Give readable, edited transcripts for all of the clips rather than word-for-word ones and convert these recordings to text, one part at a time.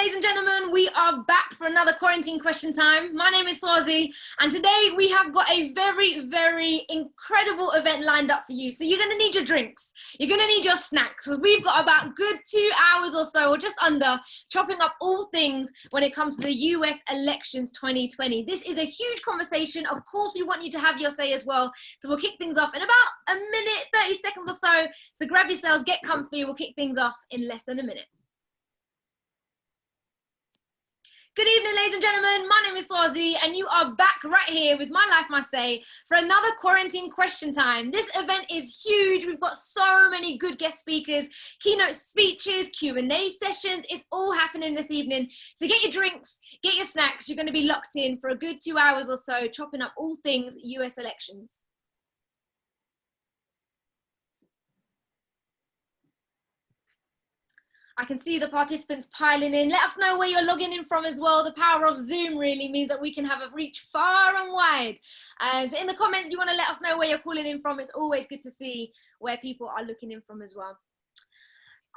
ladies and gentlemen, we are back for another quarantine question time. My name is Swazi, and today we have got a very, very incredible event lined up for you. So you're going to need your drinks, you're going to need your snacks. So we've got about good 2 hours or so, or just under, chopping up all things when it comes to the US elections 2020. This is a huge conversation. Of course, we want you to have your say as well. So we'll kick things off in about a minute, 30 seconds or so. So grab yourselves, get comfy. We'll kick things off in less than a minute. Good evening, ladies and gentlemen. My name is Swazi, and you are back right here with My Life, My Say for another quarantine question time. This event is huge. We've got so many good guest speakers, keynote speeches, Q&A sessions. It's all happening this evening. So get your drinks, get your snacks. You're going to be locked in for a good 2 hours or so, chopping up all things US elections. I can see the participants piling in. Let us know where you're logging in from as well. The power of Zoom really means that we can have a reach far and wide. So in the comments, you want to let us know where you're calling in from. It's always good to see where people are looking in from as well.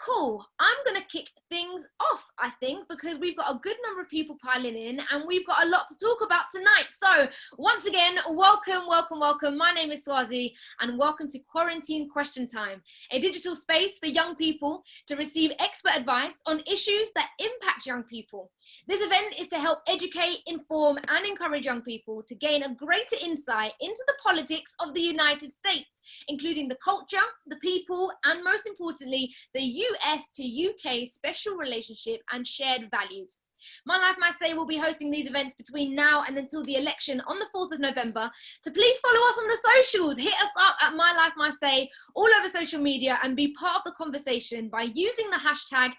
Cool. I'm going to kick things off, I think, because we've got a good number of people piling in and we've got a lot to talk about tonight. So once again, welcome, welcome, welcome. My name is Swazi and welcome to Quarantine Question Time, a digital space for young people to receive expert advice on issues that impact young people. This event is to help educate, inform and encourage young people to gain a greater insight into the politics of the United States, including the culture, the people, and most importantly, the US to UK special relationship and shared values. My Life, My Say will be hosting these events between now and until the election on the 4th of November. So please follow us on the socials. Hit us up at My Life, My Say all over social media and be part of the conversation by using the hashtag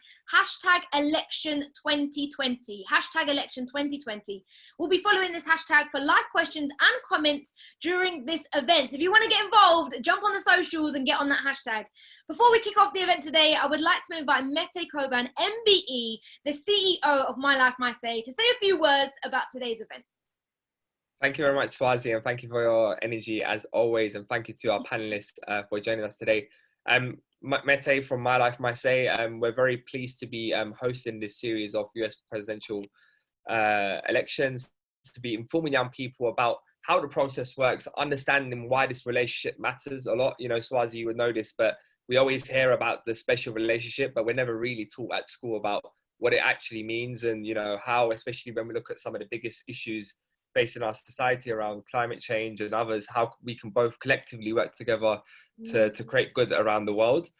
#election2020, #election2020. We'll be following this hashtag for live questions and comments during this event. So if you want to get involved, jump on the socials and get on that hashtag. Before we kick off the event today, I would like to invite Mete Koban, MBE, the CEO of My Life, My Say, to say a few words about today's event. Thank you very much, Swazi, and thank you for your energy as always, and thank you to our panelists for joining us today. Mete from My Life, My Say, we're very pleased to be hosting this series of US presidential elections, to be informing young people about how the process works, understanding why this relationship matters a lot. You know, Swazi, you would know this, but we always hear about the special relationship, but we're never really taught at school about what it actually means, and, you know, how, especially when we look at some of the biggest issues facing our society around climate change and others, how we can both collectively work together to create good around the world.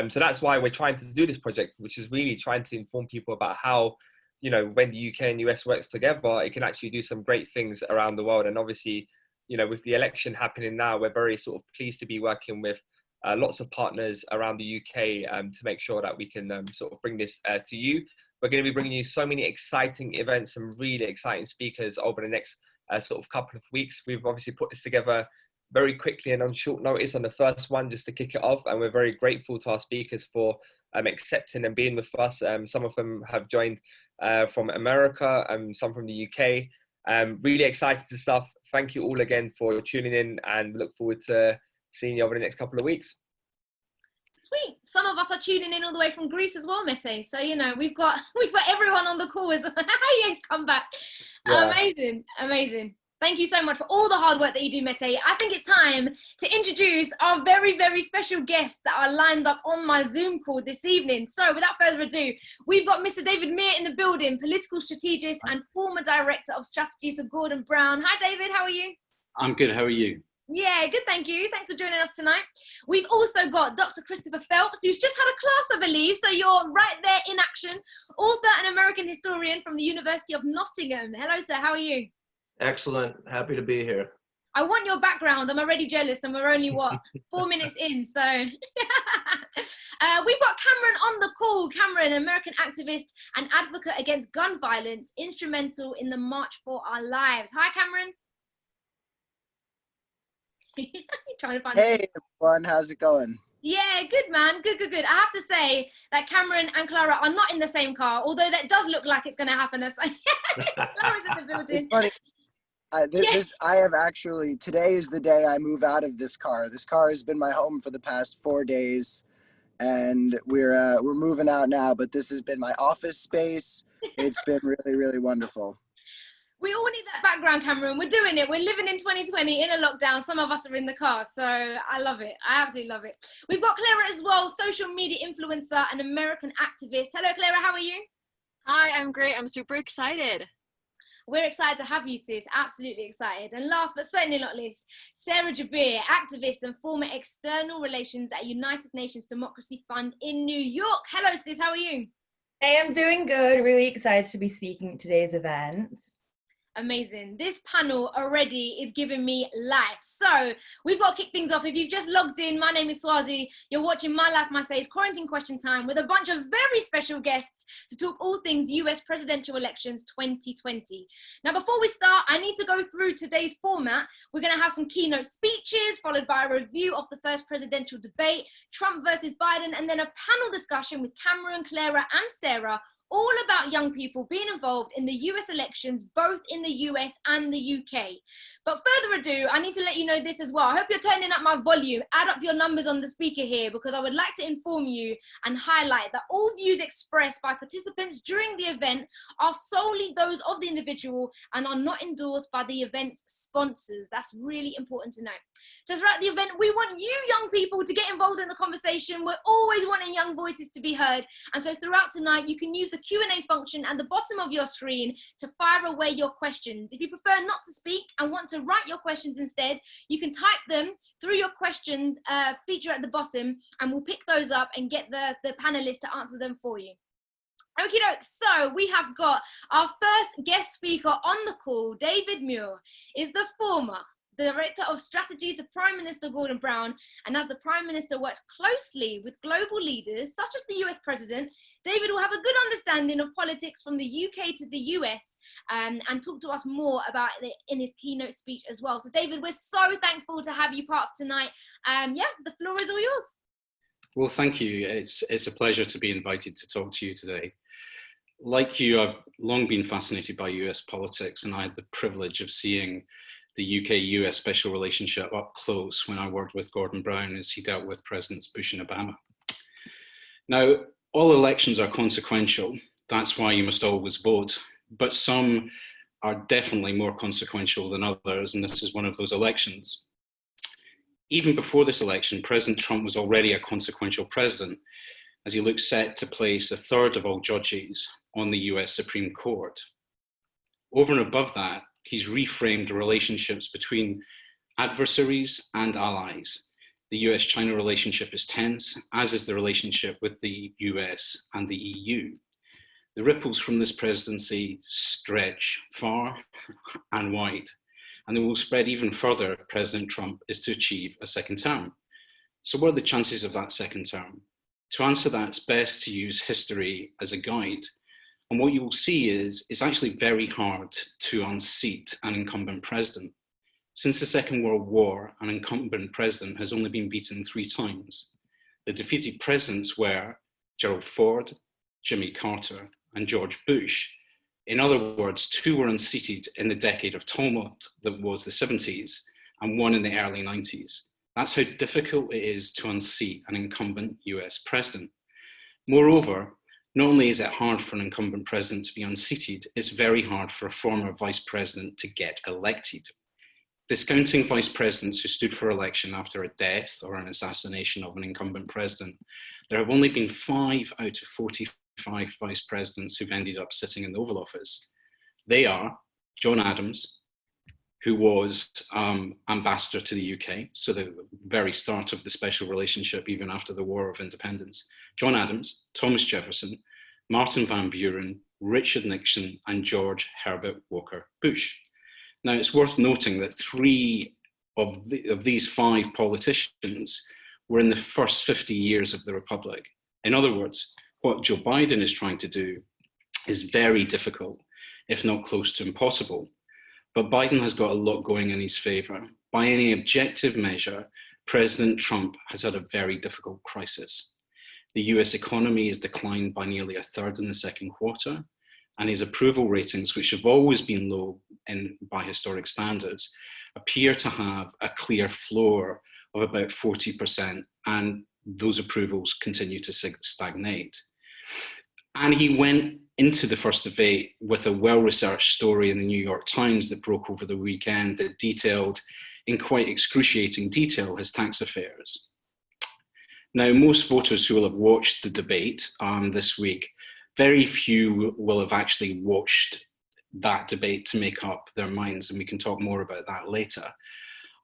So that's why we're trying to do this project, which is really trying to inform people about how, you know, when the UK and US works together, it can actually do some great things around the world. And obviously, you know, with the election happening now, we're very sort of pleased to be working with lots of partners around the UK to make sure that we can sort of bring this to you. We're going to be bringing you so many exciting events and really exciting speakers over the next sort of couple of weeks. We've obviously put this together very quickly and on short notice on the first one, just to kick it off. And we're very grateful to our speakers for accepting and being with us. Some of them have joined from America and some from the UK. Really excited stuff. Thank you all again for tuning in, and look forward to seeing you over the next couple of weeks. Sweet. Some of us are tuning in all the way from Greece as well, Mete. So, you know, we've got everyone on the call as well. Yes, come back. Yeah. Amazing, amazing. Thank you so much for all the hard work that you do, Mete. I think it's time to introduce our very, very special guests that are lined up on my Zoom call this evening. So without further ado, we've got Mr. David Muir in the building, political strategist and former director of strategies of Gordon Brown. Hi, David. How are you? I'm good. How are you? Yeah, good, thank you. Thanks for joining us tonight. We've also got Dr. Christopher Phelps, who's just had a class, I believe, so you're right there in action. Author and American historian from the University of Nottingham. Hello, sir, how are you? Excellent, happy to be here. I want your background. I'm already jealous, and we're only, 4 minutes in, so. We've got Cameron on the call. Cameron, American activist and advocate against gun violence, instrumental in the March for Our Lives. Hi, Cameron. Trying to find hey everyone, how's it going? Yeah, good man, good. I have to say that Cameron and Clara are not in the same car, although that does look like it's going to happen. Clara's in the building. It's funny. I have actually, today is the day I move out of this car. This car has been my home for the past 4 days. and we're moving out now. But this has been my office space. It's been really, really wonderful. We all need that background, Cameron. We're doing it. We're living in 2020 in a lockdown. Some of us are in the car, so I love it. I absolutely love it. We've got Clara as well, social media influencer and American activist. Hello, Clara. How are you? Hi, I'm great. I'm super excited. We're excited to have you, sis. Absolutely excited. And last but certainly not least, Sarah Jabir, activist and former external relations at United Nations Democracy Fund in New York. Hello, sis. How are you? Hey, I'm doing good. Really excited to be speaking at today's event. Amazing. This panel already is giving me life. So we've got to kick things off. If you've just logged in, my name is Swazi. You're watching My Life, My Say's Quarantine Question Time with a bunch of very special guests to talk all things US presidential elections 2020. Now, before we start, I need to go through today's format. We're going to have some keynote speeches, followed by a review of the first presidential debate, Trump versus Biden, and then a panel discussion with Cameron, Clara, and Sarah, all about young people being involved in the US elections, both in the US and the UK. But further ado, I need to let you know this as well. I hope you're turning up my volume, add up your numbers on the speaker here, because I would like to inform you and highlight that all views expressed by participants during the event are solely those of the individual and are not endorsed by the event's sponsors. That's really important to know. So throughout the event, we want you young people to get involved in the conversation. We're always wanting young voices to be heard. And so throughout tonight, you can use the Q&A function at the bottom of your screen to fire away your questions. If you prefer not to speak and want to write your questions instead, you can type them through your question feature at the bottom, and we'll pick those up and get the panelists to answer them for you. Okie doke, so we have got our first guest speaker on the call. David Muir is the former Director of Strategy to Prime Minister Gordon Brown, and as the Prime Minister works closely with global leaders such as the US President, David will have a good understanding of politics from the UK to the US and talk to us more about it in his keynote speech as well. So David, we're so thankful to have you part of tonight. Yeah, the floor is all yours. Well, thank you. It's a pleasure to be invited to talk to you today. Like you, I've long been fascinated by US politics, and I had the privilege of seeing the UK-US special relationship up close when I worked with Gordon Brown as he dealt with Presidents Bush and Obama. Now, all elections are consequential. That's why you must always vote. But some are definitely more consequential than others, and this is one of those elections. Even before this election, President Trump was already a consequential president, as he looked set to place a third of all judges on the US Supreme Court. Over and above that, he's reframed the relationships between adversaries and allies. The US-China relationship is tense, as is the relationship with the US and the EU. The ripples from this presidency stretch far and wide, and they will spread even further if President Trump is to achieve a second term. So what are the chances of that second term? To answer that, it's best to use history as a guide. And what you will see is it's actually very hard to unseat an incumbent president. Since the Second World War, an incumbent president has only been beaten 3 times. The defeated presidents were Gerald Ford, Jimmy Carter, and George Bush. In other words, 2 were unseated in the decade of tumult that was the 70s, and 1 in the early 90s. That's how difficult it is to unseat an incumbent US president. Moreover, not only is it hard for an incumbent president to be unseated, it's very hard for a former vice president to get elected. Discounting vice presidents who stood for election after a death or an assassination of an incumbent president, there have only been 5 out of 45 vice presidents who've ended up sitting in the Oval Office. They are John Adams, who was ambassador to the UK, so the very start of the special relationship even after the War of Independence. John Adams, Thomas Jefferson, Martin Van Buren, Richard Nixon, and George Herbert Walker Bush. Now, it's worth noting that 3 of these 5 politicians were in the first 50 years of the Republic. In other words, what Joe Biden is trying to do is very difficult, if not close to impossible. But Biden has got a lot going in his favor. By any objective measure, President Trump has had a very difficult crisis. The US economy has declined by nearly 1/3 in the second quarter, and his approval ratings, which have always been low by historic standards, appear to have a clear floor of about 40%. And those approvals continue to stagnate. And he went into the first debate with a well-researched story in the New York Times that broke over the weekend that detailed in quite excruciating detail his tax affairs. Now, most voters who will have watched the debate this week, very few will have actually watched that debate to make up their minds, and we can talk more about that later.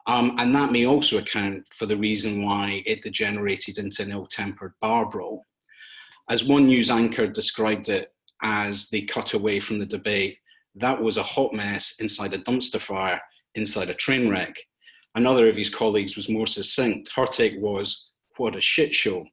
And that may also account for the reason why it degenerated into an ill-tempered bar brawl. As one news anchor described it as they cut away from the debate, that was a hot mess inside a dumpster fire, inside a train wreck. Another of his colleagues was more succinct. Her take was, what a shit show.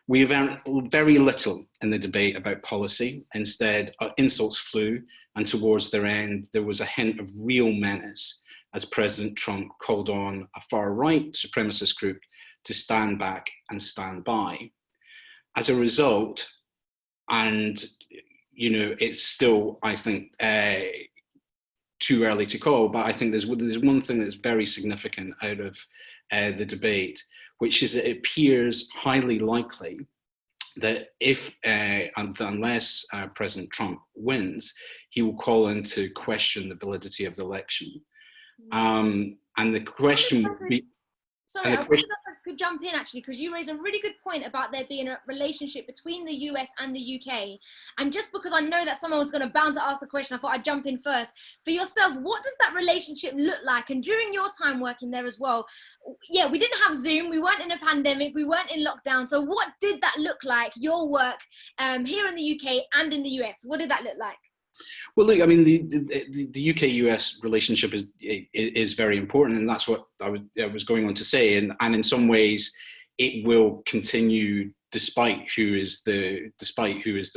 We have learned very little in the debate about policy. Instead, insults flew, and towards their end, there was a hint of real menace as President Trump called on a far-right supremacist group to stand back and stand by. As a result, and it's still, I think, too early to call, but I think there's one thing that's very significant out of the debate, which is that it appears highly likely that unless President Trump wins, he will call into question the validity of the election. And the question would be... Sorry, I wonder if I could jump in actually, because you raise a really good point about there being a relationship between the US and the UK. And just because I know that someone was going to bound to ask the question, I thought I'd jump in first. For yourself, what does that relationship look like? And during your time working there as well, yeah, we didn't have Zoom, we weren't in a pandemic, we weren't in lockdown. So what did that look like, your work here in the UK and in the US? What did that look like? Well, look, I mean, the UK-US relationship is very important, and that's what I was going on to say. And in some ways, it will continue despite who is the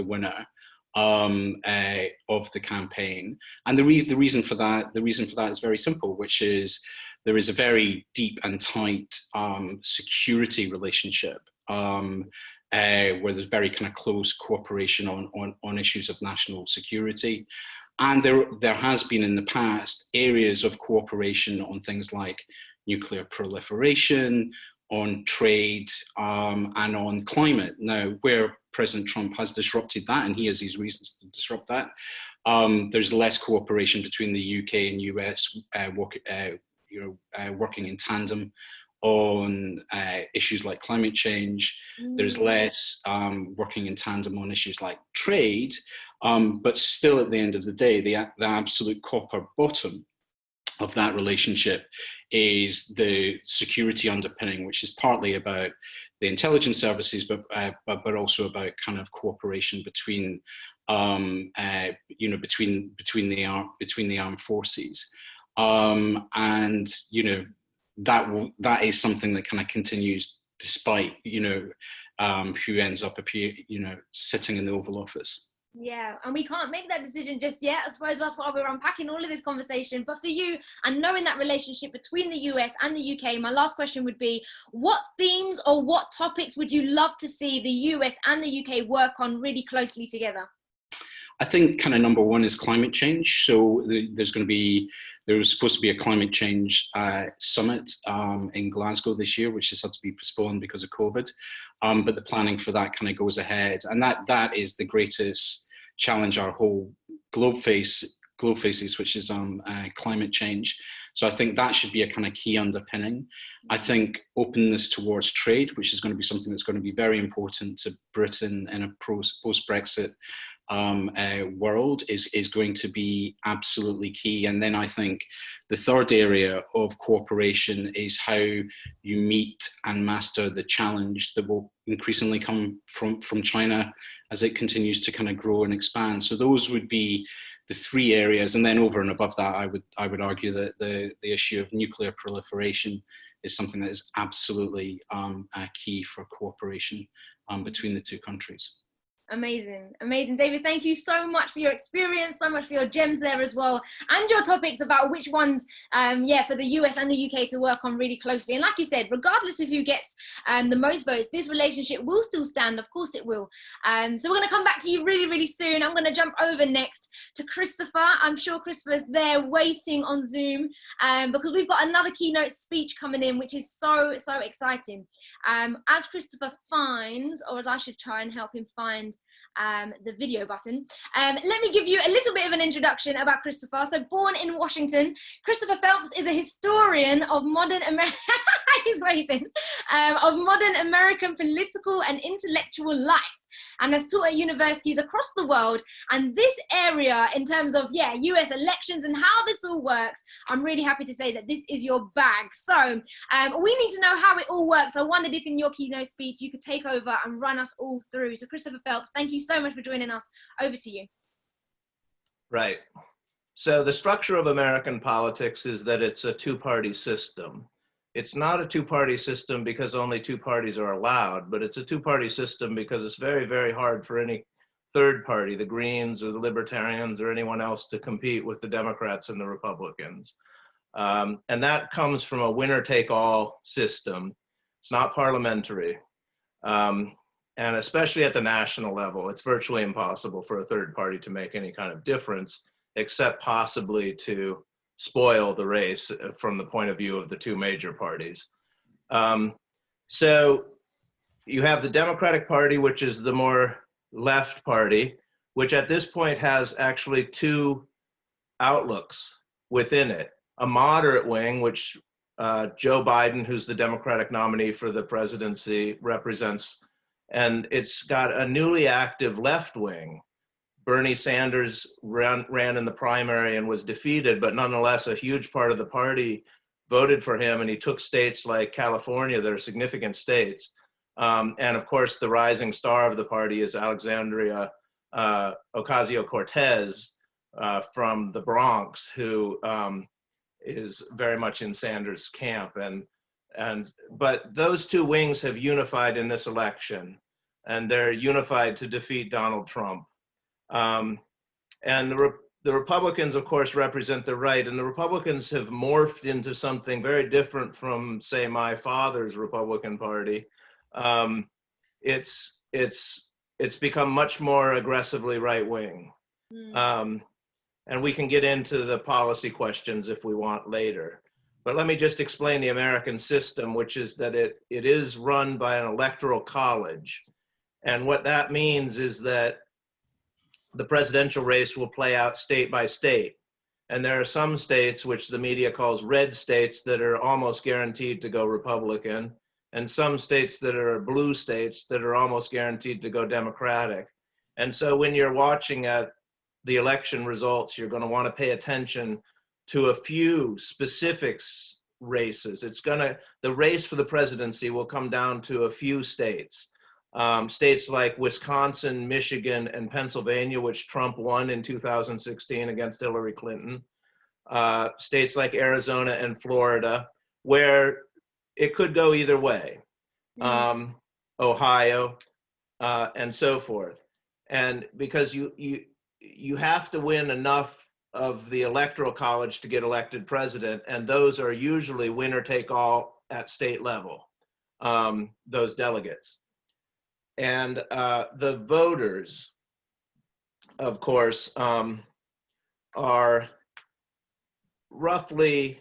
winner of the campaign. And the reason for that is very simple, which is there is a very deep and tight security relationship. Where there's very kind of close cooperation on issues of national security. And there has been in the past areas of cooperation on things like nuclear proliferation, on trade, and on climate. Now, where President Trump has disrupted that, and he has his reasons to disrupt that, there's less cooperation between the UK and US working in tandem on issues like climate change. There's less working in tandem on issues like trade, but still at the end of the day, the absolute copper bottom of that relationship is the security underpinning, which is partly about the intelligence services, but also about kind of cooperation between between the armed forces, and that is something that kind of continues despite who ends up sitting in the Oval Office. Yeah, and we can't make that decision just yet. I suppose that's why we're unpacking all of this conversation. But for you, and knowing that relationship between the US and the UK, my last question would be, what themes or what topics would you love to see the US and the UK work on really closely together? I think kind of number one is climate change. So there was supposed to be a climate change summit in Glasgow this year, which has had to be postponed because of COVID. But the planning for that kind of goes ahead. And that is the greatest challenge our whole globe faces, which is climate change. So I think that should be a kind of key underpinning. I think openness towards trade, which is going to be something that's going to be very important to Britain in a post-Brexit world, is going to be absolutely key. And then I think the third area of cooperation is how you meet and master the challenge that will increasingly come from China as it continues to kind of grow and expand. So those would be the three areas. And then over and above that, I would argue that the issue of nuclear proliferation is something that is absolutely key for cooperation between the two countries. Amazing, amazing. David, thank you so much for your experience, so much for your gems there as well, and your topics about which ones, for the US and the UK to work on really closely. And like you said, regardless of who gets the most votes, this relationship will still stand. Of course it will. So we're going to come back to you really, really soon. I'm going to jump over next to Christopher. I'm sure Christopher's there waiting on Zoom because we've got another keynote speech coming in, which is so exciting. As Christopher finds, or as I should try and help him find the video button. Let me give you a little bit of an introduction about Christopher. So born in Washington, Christopher Phelps is a historian of modern American he's waving, of modern American political and intellectual life, and has taught at universities across the world. And this area, in terms of US elections and how this all works, I'm really happy to say that this is your bag. So we need to know how it all works. I wondered if in your keynote speech you could take over and run us all through. So Christopher Phelps, thank you so much for joining us. Over to you. Right. So the structure of American politics is that it's a two-party system. It's not a two-party system because only two parties are allowed, but it's a two-party system because it's very, very hard for any third party, the Greens or the Libertarians or anyone else, to compete with the Democrats and the Republicans. And that comes from a winner-take-all system. It's not parliamentary. And especially at the national level, it's virtually impossible for a third party to make any kind of difference, except possibly to spoil the race from the point of view of the two major parties. So you have the Democratic Party, which is the more left party, which at this point has actually two outlooks within it. A moderate wing, which Joe Biden, who's the Democratic nominee for the presidency, represents, and it's got a newly active left wing. Bernie Sanders ran in the primary and was defeated, but nonetheless, a huge part of the party voted for him, and he took states like California that are significant states. And of course, the rising star of the party is Alexandria Ocasio-Cortez from the Bronx, who is very much in Sanders' camp. But those two wings have unified in this election, and they're unified to defeat Donald Trump. And the Republicans, of course, represent the right, and the Republicans have morphed into something very different from, say, my father's Republican Party. It's become much more aggressively right-wing. And we can get into the policy questions if we want later. But let me just explain the American system, which is that it is run by an electoral college. And what that means is that the presidential race will play out state by state. And there are some states, which the media calls red states, that are almost guaranteed to go Republican, and some states that are blue states that are almost guaranteed to go Democratic. And so when you're watching at the election results, you're going to want to pay attention to a few specific races. The race for the presidency will come down to a few states. States like Wisconsin, Michigan, and Pennsylvania, which Trump won in 2016 against Hillary Clinton. States like Arizona and Florida, where it could go either way. Ohio, and so forth. And because you have to win enough of the electoral college to get elected president, and those are usually winner take all at state level, those delegates. And the voters, of course, are roughly,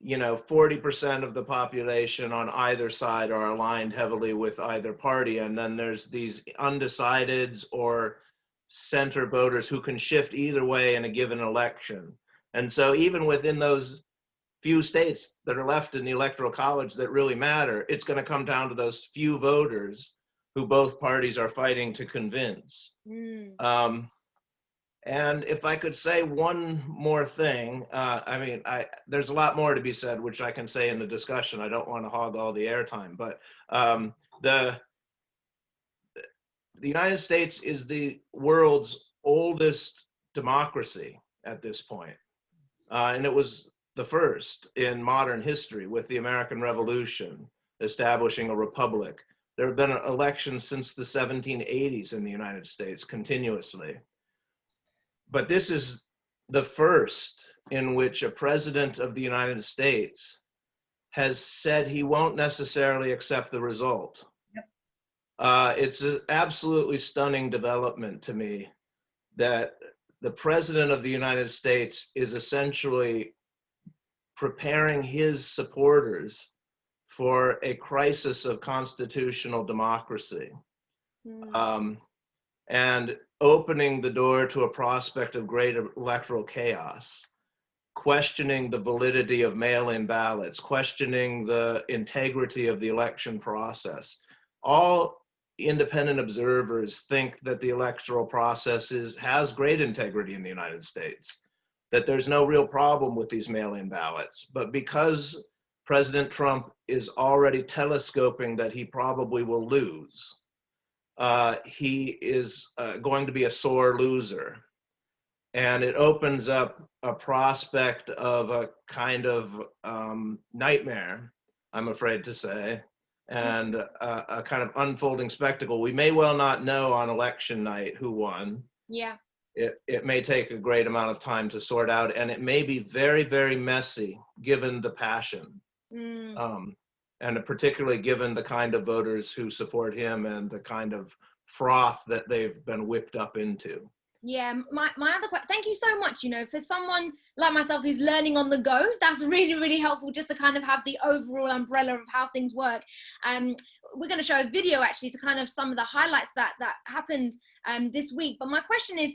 40% of the population on either side are aligned heavily with either party. And then there's these undecideds or center voters who can shift either way in a given election. And so even within those few states that are left in the electoral college that really matter, it's going to come down to those few voters who both parties are fighting to convince. And if I could say one more thing, there's a lot more to be said, which I can say in the discussion. I don't want to hog all the airtime, but the United States is the world's oldest democracy at this point. And it was the first in modern history with the American Revolution, establishing a republic. There have been elections since the 1780s in the United States continuously. But this is the first in which a president of the United States has said he won't necessarily accept the result. It's an absolutely stunning development to me that the president of the United States is essentially preparing his supporters for a crisis of constitutional democracy, and opening the door to a prospect of great electoral chaos, questioning the validity of mail-in ballots, questioning the integrity of the election process. All independent observers think that the electoral process has great integrity in the United States, that there's no real problem with these mail-in ballots. But because President Trump is already telescoping that he probably will lose, he is going to be a sore loser. And it opens up a prospect of a kind of nightmare, I'm afraid to say, and a kind of unfolding spectacle. We may well not know on election night who won. Yeah. It may take a great amount of time to sort out, and it may be very, very messy given the passion. And particularly given the kind of voters who support him and the kind of froth that they've been whipped up into. Yeah, my other question, thank you so much, you know, for someone like myself who's learning on the go, that's really, really helpful just to kind of have the overall umbrella of how things work. We're going to show a video actually to kind of some of the highlights that happened this week. But my question is,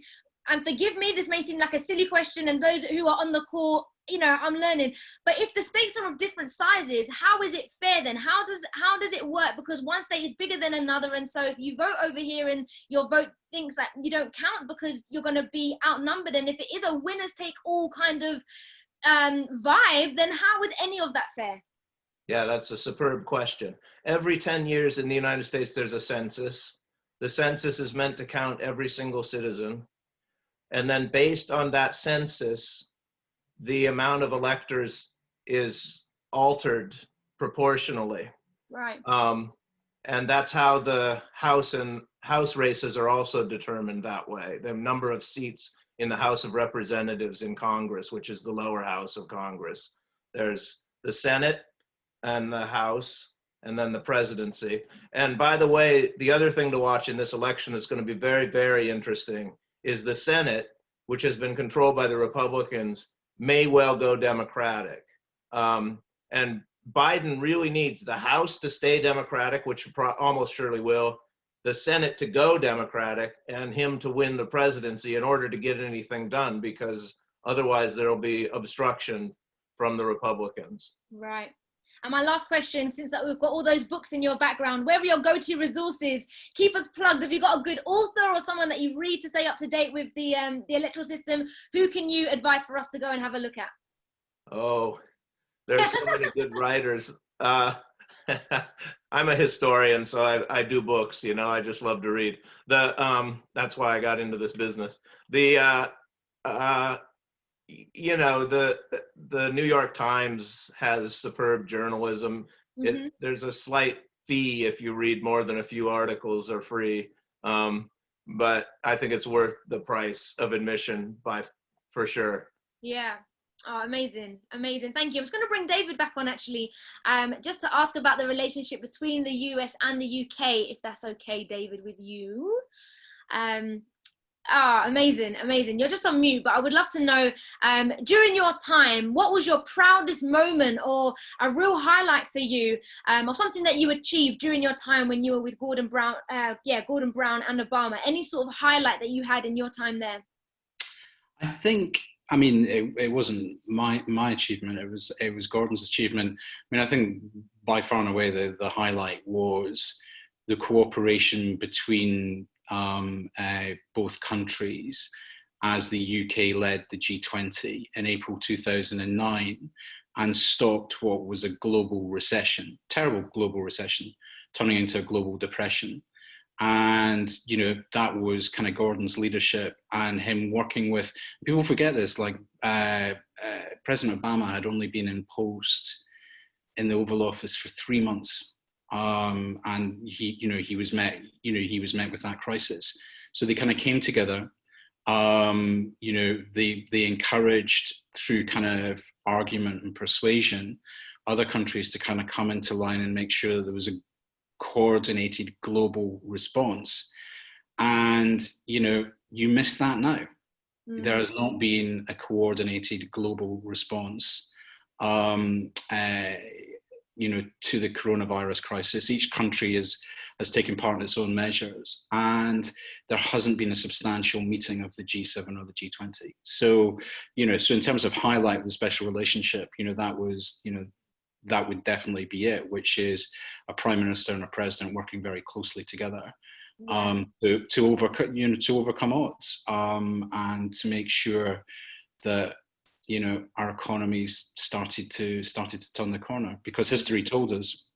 and forgive me, this may seem like a silly question, and those who are on the call, you know, I'm learning, but if the states are of different sizes, how is it fair then? How does it work? Because one state is bigger than another, and so if you vote over here and your vote thinks that you don't count because you're going to be outnumbered, and if it is a winners take all kind of vibe, then how is any of that fair? Yeah, that's a superb question. Every 10 years in the United States, there's a census. The census is meant to count every single citizen. And then based on that census, the amount of electors is altered proportionally. Right. And that's how the House races are also determined that way. The number of seats in the House of Representatives in Congress, which is the lower house of Congress. There's the Senate and the House, and then the presidency. And by the way, the other thing to watch in this election that's going to be very, very interesting is the Senate, which has been controlled by the Republicans, may well go Democratic. And Biden really needs the House to stay Democratic, which almost surely will, the Senate to go Democratic, and him to win the presidency in order to get anything done, because otherwise there'll be obstruction from the Republicans. Right. And my last question, since that we've got all those books in your background, where are your go-to resources? Keep us plugged. Have you got a good author or someone that you read to stay up to date with the electoral system? Who can you advise for us to go and have a look at? Oh, there's so many good writers. I'm a historian, so I do books, you know, I just love to read. That's why I got into this business. You know, the New York Times has superb journalism. There's a slight fee if you read more than a few articles are free. But I think it's worth the price of admission for sure. Yeah. Oh, amazing. Amazing. Thank you. I'm just going to bring David back on actually, just to ask about the relationship between the US and the UK, if that's okay, David, with you. Amazing, amazing. You're just on mute, but I would love to know, during your time, what was your proudest moment or a real highlight for you, or something that you achieved during your time when you were with Gordon Brown and Obama? Any sort of highlight that you had in your time there? I think, I mean, it wasn't my achievement. It was Gordon's achievement. I mean, I think by far and away the highlight was the cooperation between both countries as the UK led the G20 in April 2009 and stopped what was a global recession, terrible global recession, turning into a global depression. And, you know, that was kind of Gordon's leadership and him working with, people forget this, like President Obama had only been in post in the Oval Office for 3 months. And he was met with that crisis. So they kind of came together. They encouraged through kind of argument and persuasion other countries to kind of come into line and make sure that there was a coordinated global response. And you miss that now. There has not been a coordinated global response, to the coronavirus crisis. Each country has taken part in its own measures, and there hasn't been a substantial meeting of the G7 or the G20. So, so in terms of highlight of the special relationship, that would definitely be it, which is a prime minister and a president working very closely together. To overcome odds, and to make sure that our economies started to turn the corner, because history told us.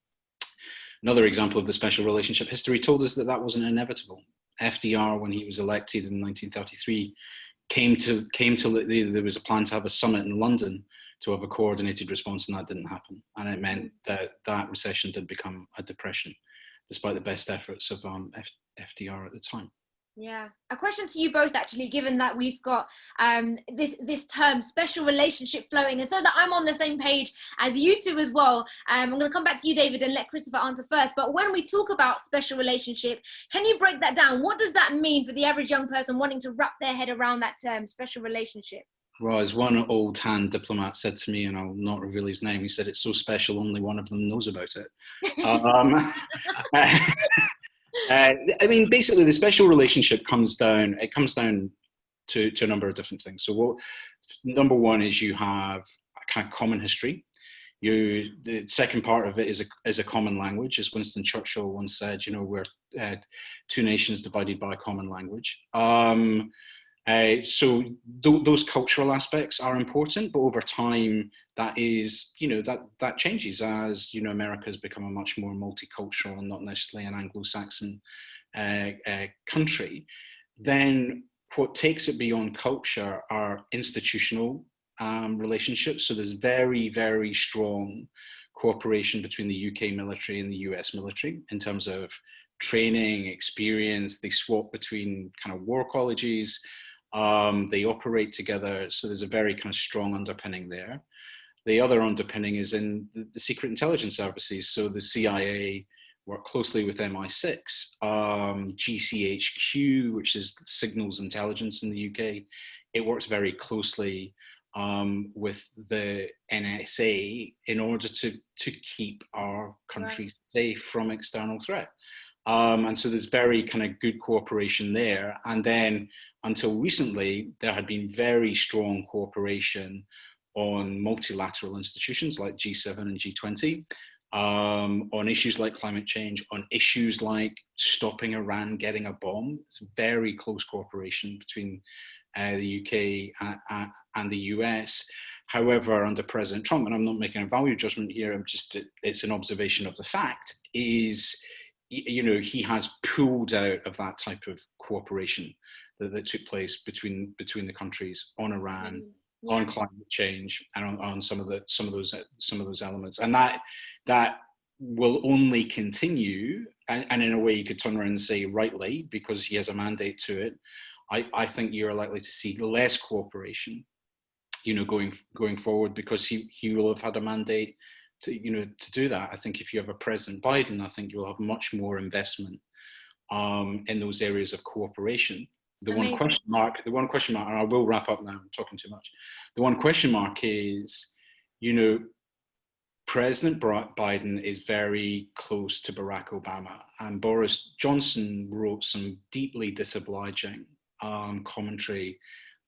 Another example of the special relationship, history told us that wasn't inevitable. FDR, when he was elected in 1933, there was a plan to have a summit in London to have a coordinated response, and that didn't happen, and it meant that recession did become a depression, despite the best efforts of FDR at the time. Yeah, a question to you both, actually, given that we've got this term special relationship flowing, and so that I'm on the same page as you two as well. I'm going to come back to you, David, and let Christopher answer first. But when we talk about special relationship, can you break that down? What does that mean for the average young person wanting to wrap their head around that term, special relationship? Well, as one old hand diplomat said to me, and I'll not reveal his name, he said, "It's so special, only one of them knows about it." I mean, basically, the special relationship comes down to a number of different things. So, number one is you have a kind of common history. The second part of it is a common language, as Winston Churchill once said. We're two nations divided by a common language. So those cultural aspects are important, but over time, that is, that changes as, America has become a much more multicultural and not necessarily an Anglo-Saxon country. Then what takes it beyond culture are institutional relationships. So there's very, very strong cooperation between the UK military and the US military in terms of training, experience. They swap between kind of war colleges. They operate together, so there's a very kind of strong underpinning there. The other underpinning is in the secret intelligence services. So the CIA work closely with MI6, GCHQ, which is signals intelligence in the UK. It works very closely with the NSA in order to keep our country safe from external threat. And so there's very kind of good cooperation there. And then until recently, there had been very strong cooperation on multilateral institutions like G7 and G20, on issues like climate change, on issues like stopping Iran getting a bomb. It's very close cooperation between the UK and the US. However, under President Trump, and I'm not making a value judgment here, it's an observation of the fact, is he has pulled out of that type of cooperation that took place between the countries on Iran, on climate change, and on some of those elements, and that will only continue. And in a way, you could turn around and say, rightly, because he has a mandate to it. I think you're likely to see less cooperation, going forward, because he will have had a mandate to do that. I think if you have a President Biden, I think you'll have much more investment in those areas of cooperation. The one question mark, and I will wrap up now, I'm talking too much. The one question mark is, President Biden is very close to Barack Obama, and Boris Johnson wrote some deeply disobliging commentary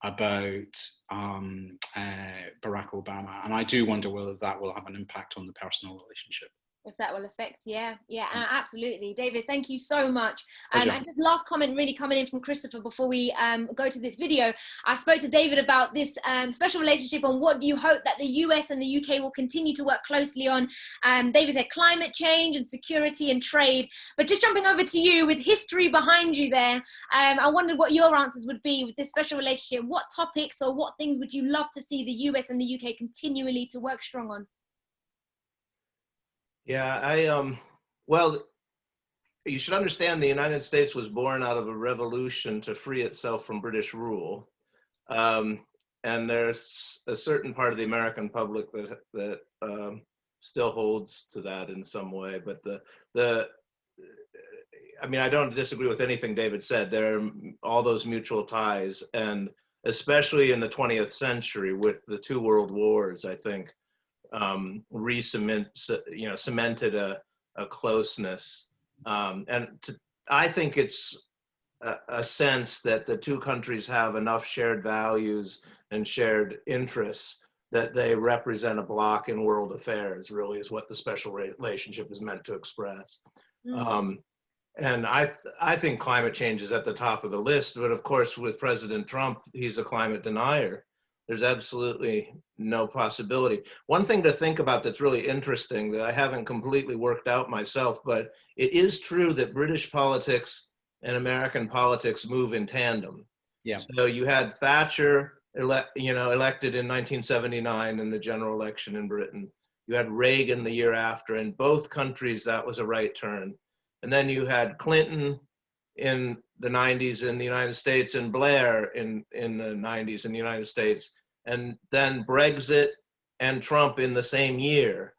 about Barack Obama, and I do wonder whether that will have an impact on the personal relationship. If that will affect, absolutely. David, thank you so much. And just last comment really coming in from Christopher before we go to this video. I spoke to David about this special relationship on what do you hope that the US and the UK will continue to work closely on. David said climate change and security and trade. But just jumping over to you with history behind you there, I wondered what your answers would be with this special relationship. What topics or what things would you love to see the US and the UK continually to work strong on? Yeah, well, you should understand the United States was born out of a revolution to free itself from British rule. And there's a certain part of the American public that still holds to that in some way. But I mean, I don't disagree with anything David said. There are all those mutual ties, and especially in the 20th century with the two world wars, I think, cemented a closeness. I think it's a sense that the two countries have enough shared values and shared interests that they represent a bloc in world affairs, really is what the special relationship is meant to express. And I think climate change is at the top of the list, but of course with President Trump, he's a climate denier. There's absolutely no possibility. One thing to think about that's really interesting that I haven't completely worked out myself, but it is true that British politics and American politics move in tandem. Yeah. So you had Thatcher elected in 1979 in the general election in Britain. You had Reagan the year after. In both countries, that was a right turn. And then you had Clinton in the 90s in the United States and Blair in the 90s in the United States. And then Brexit and Trump in the same year.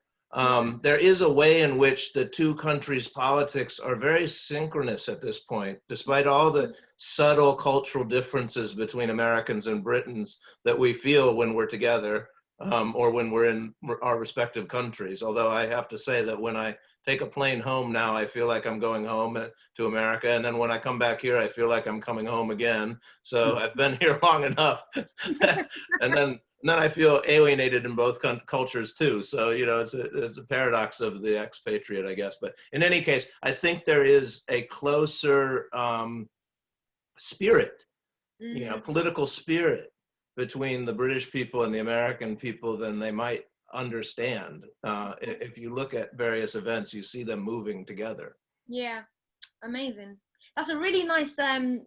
There is a way in which the two countries' politics are very synchronous at this point, despite all the subtle cultural differences between Americans and Britons that we feel when we're together or when we're in our respective countries. Although I have to say that when I take a plane home now, I feel like I'm going home to America. And then when I come back here, I feel like I'm coming home again. So I've been here long enough. And then I feel alienated in both cultures too. So, it's a paradox of the expatriate, I guess. But in any case, I think there is a closer spirit, political spirit between the British people and the American people than they might understand. If you look at various events, you see them moving together. Yeah, amazing. That's a really nice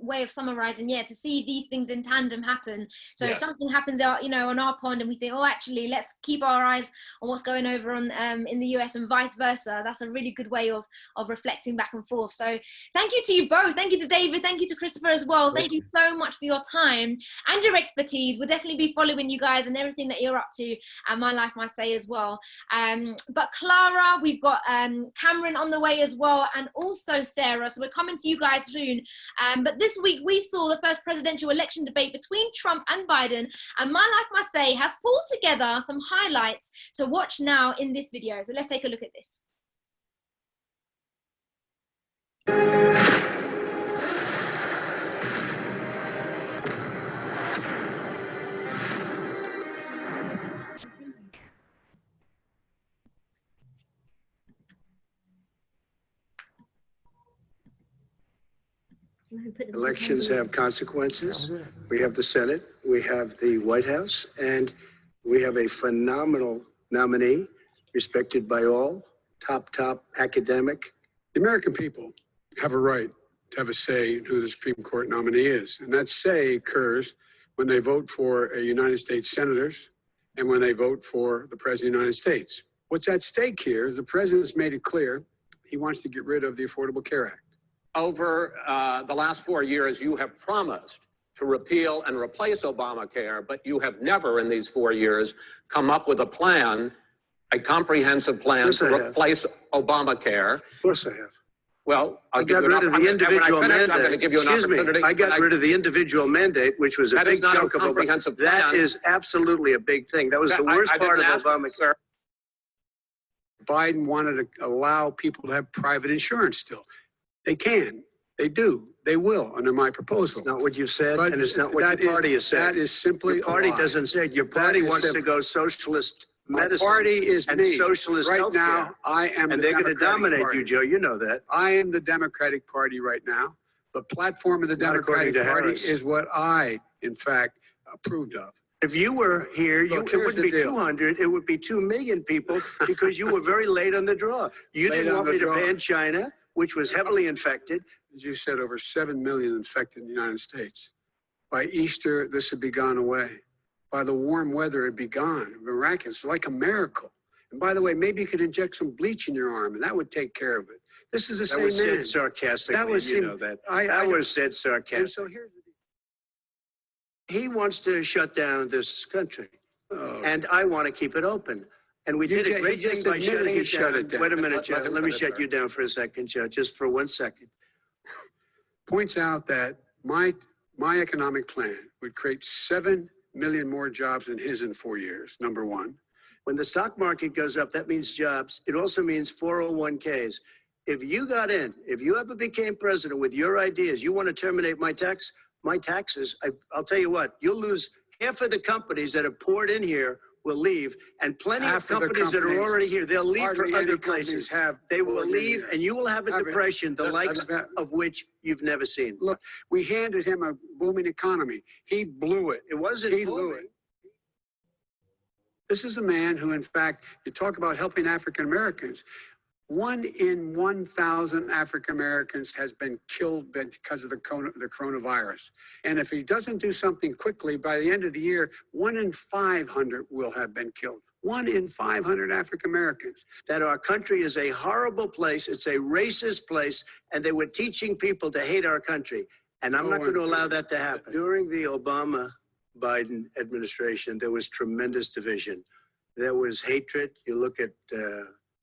way of summarizing, to see these things in tandem happen. So if something happens out, on our pond and we think, oh, actually, let's keep our eyes on what's going over on in the US and vice versa. That's a really good way of reflecting back and forth. So thank you to you both. Thank you to David. Thank you to Christopher as well. Thank you so much for your time and your expertise. We'll definitely be following you guys and everything that you're up to and My Life, My Say as well. But Clara, we've got Cameron on the way as well, and also Sarah. So we're coming to you guys soon. But this week we saw the first presidential election debate between Trump and Biden, and My Life Must Say has pulled together some highlights to watch now in this video. So let's take a look at this. Elections have consequences. We have the Senate, we have the White House, and we have a phenomenal nominee, respected by all, top academic. The American people have a right to have a say in who the Supreme Court nominee is. And that say occurs when they vote for United States senators and when they vote for the President of the United States. What's at stake here is the President's made it clear he wants to get rid of the Affordable Care Act. Over the last 4 years, you have promised to repeal and replace Obamacare, but you have never in these 4 years come up with a plan, a comprehensive plan to replace Obamacare. Of course I have. Well, I got rid of the individual mandate. I'm going to give you an opportunity. I got rid of the individual mandate, which was a big chunk of Obamacare. That is absolutely a big thing. That was the worst part of Obamacare. Biden wanted to allow people to have private insurance still. They can, they do, they will under my proposal. It's not what you said, But and it's not what your party has said. That is simply Your party a lie. doesn't say it. Your party wants to go socialist medicine. My party is and me. socialist right healthcare. now, I am and the they're going to Democratic dominate Party. you, Joe. You know that. I am the Democratic Party right now. The platform of the Not according Democratic to Party Harris. is what I, in fact, approved of. If you were here, Look, it here's wouldn't the be deal. 200. It would be 2 million people because you were very late on the draw. You Late didn't on want the me to draw. ban China, which was heavily infected. As you said, over 7 million infected in the United States. By Easter, this would be gone away. By the warm weather, it'd be gone. Miraculous, like a miracle. And by the way, maybe you could inject some bleach in your arm, and that would take care of it. This is the That same was man. said sarcastically. That was you him. know that. I That know. was said And sarcastically. so here's the deal. He wants to shut down this country, Oh. and I want to keep it open. And we did a great he thing just by admitted shutting he it shut down. it down. Wait a minute, Let Joe. him Let me finish, shut sir. you down for a second, Joe, just for 1 second. Points out that my my economic plan would create 7 million more jobs than his in 4 years, number one. When the stock market goes up, that means jobs. It also means 401ks. If you got in, if you ever became president with your ideas, you want to terminate my taxes, I'll tell you what, you'll lose half of the companies that have poured in here will leave, and plenty of companies that are already here, they'll leave for other places. They will leave, and you will have a depression, the likes of which you've never seen. Look, we handed him a booming economy. He blew it. It wasn't He blew it. This is a man who, in fact, you talk about helping African Americans. 1 in 1,000 African Americans has been killed because of the coronavirus. And if he doesn't do something quickly, by the end of the year, 1 in 500 will have been killed. 1 in 500 African Americans. That our country is a horrible place. It's a racist place. And they were teaching people to hate our country. And I'm not going to allow that to happen. During the Obama-Biden administration, there was tremendous division. There was hatred. You look at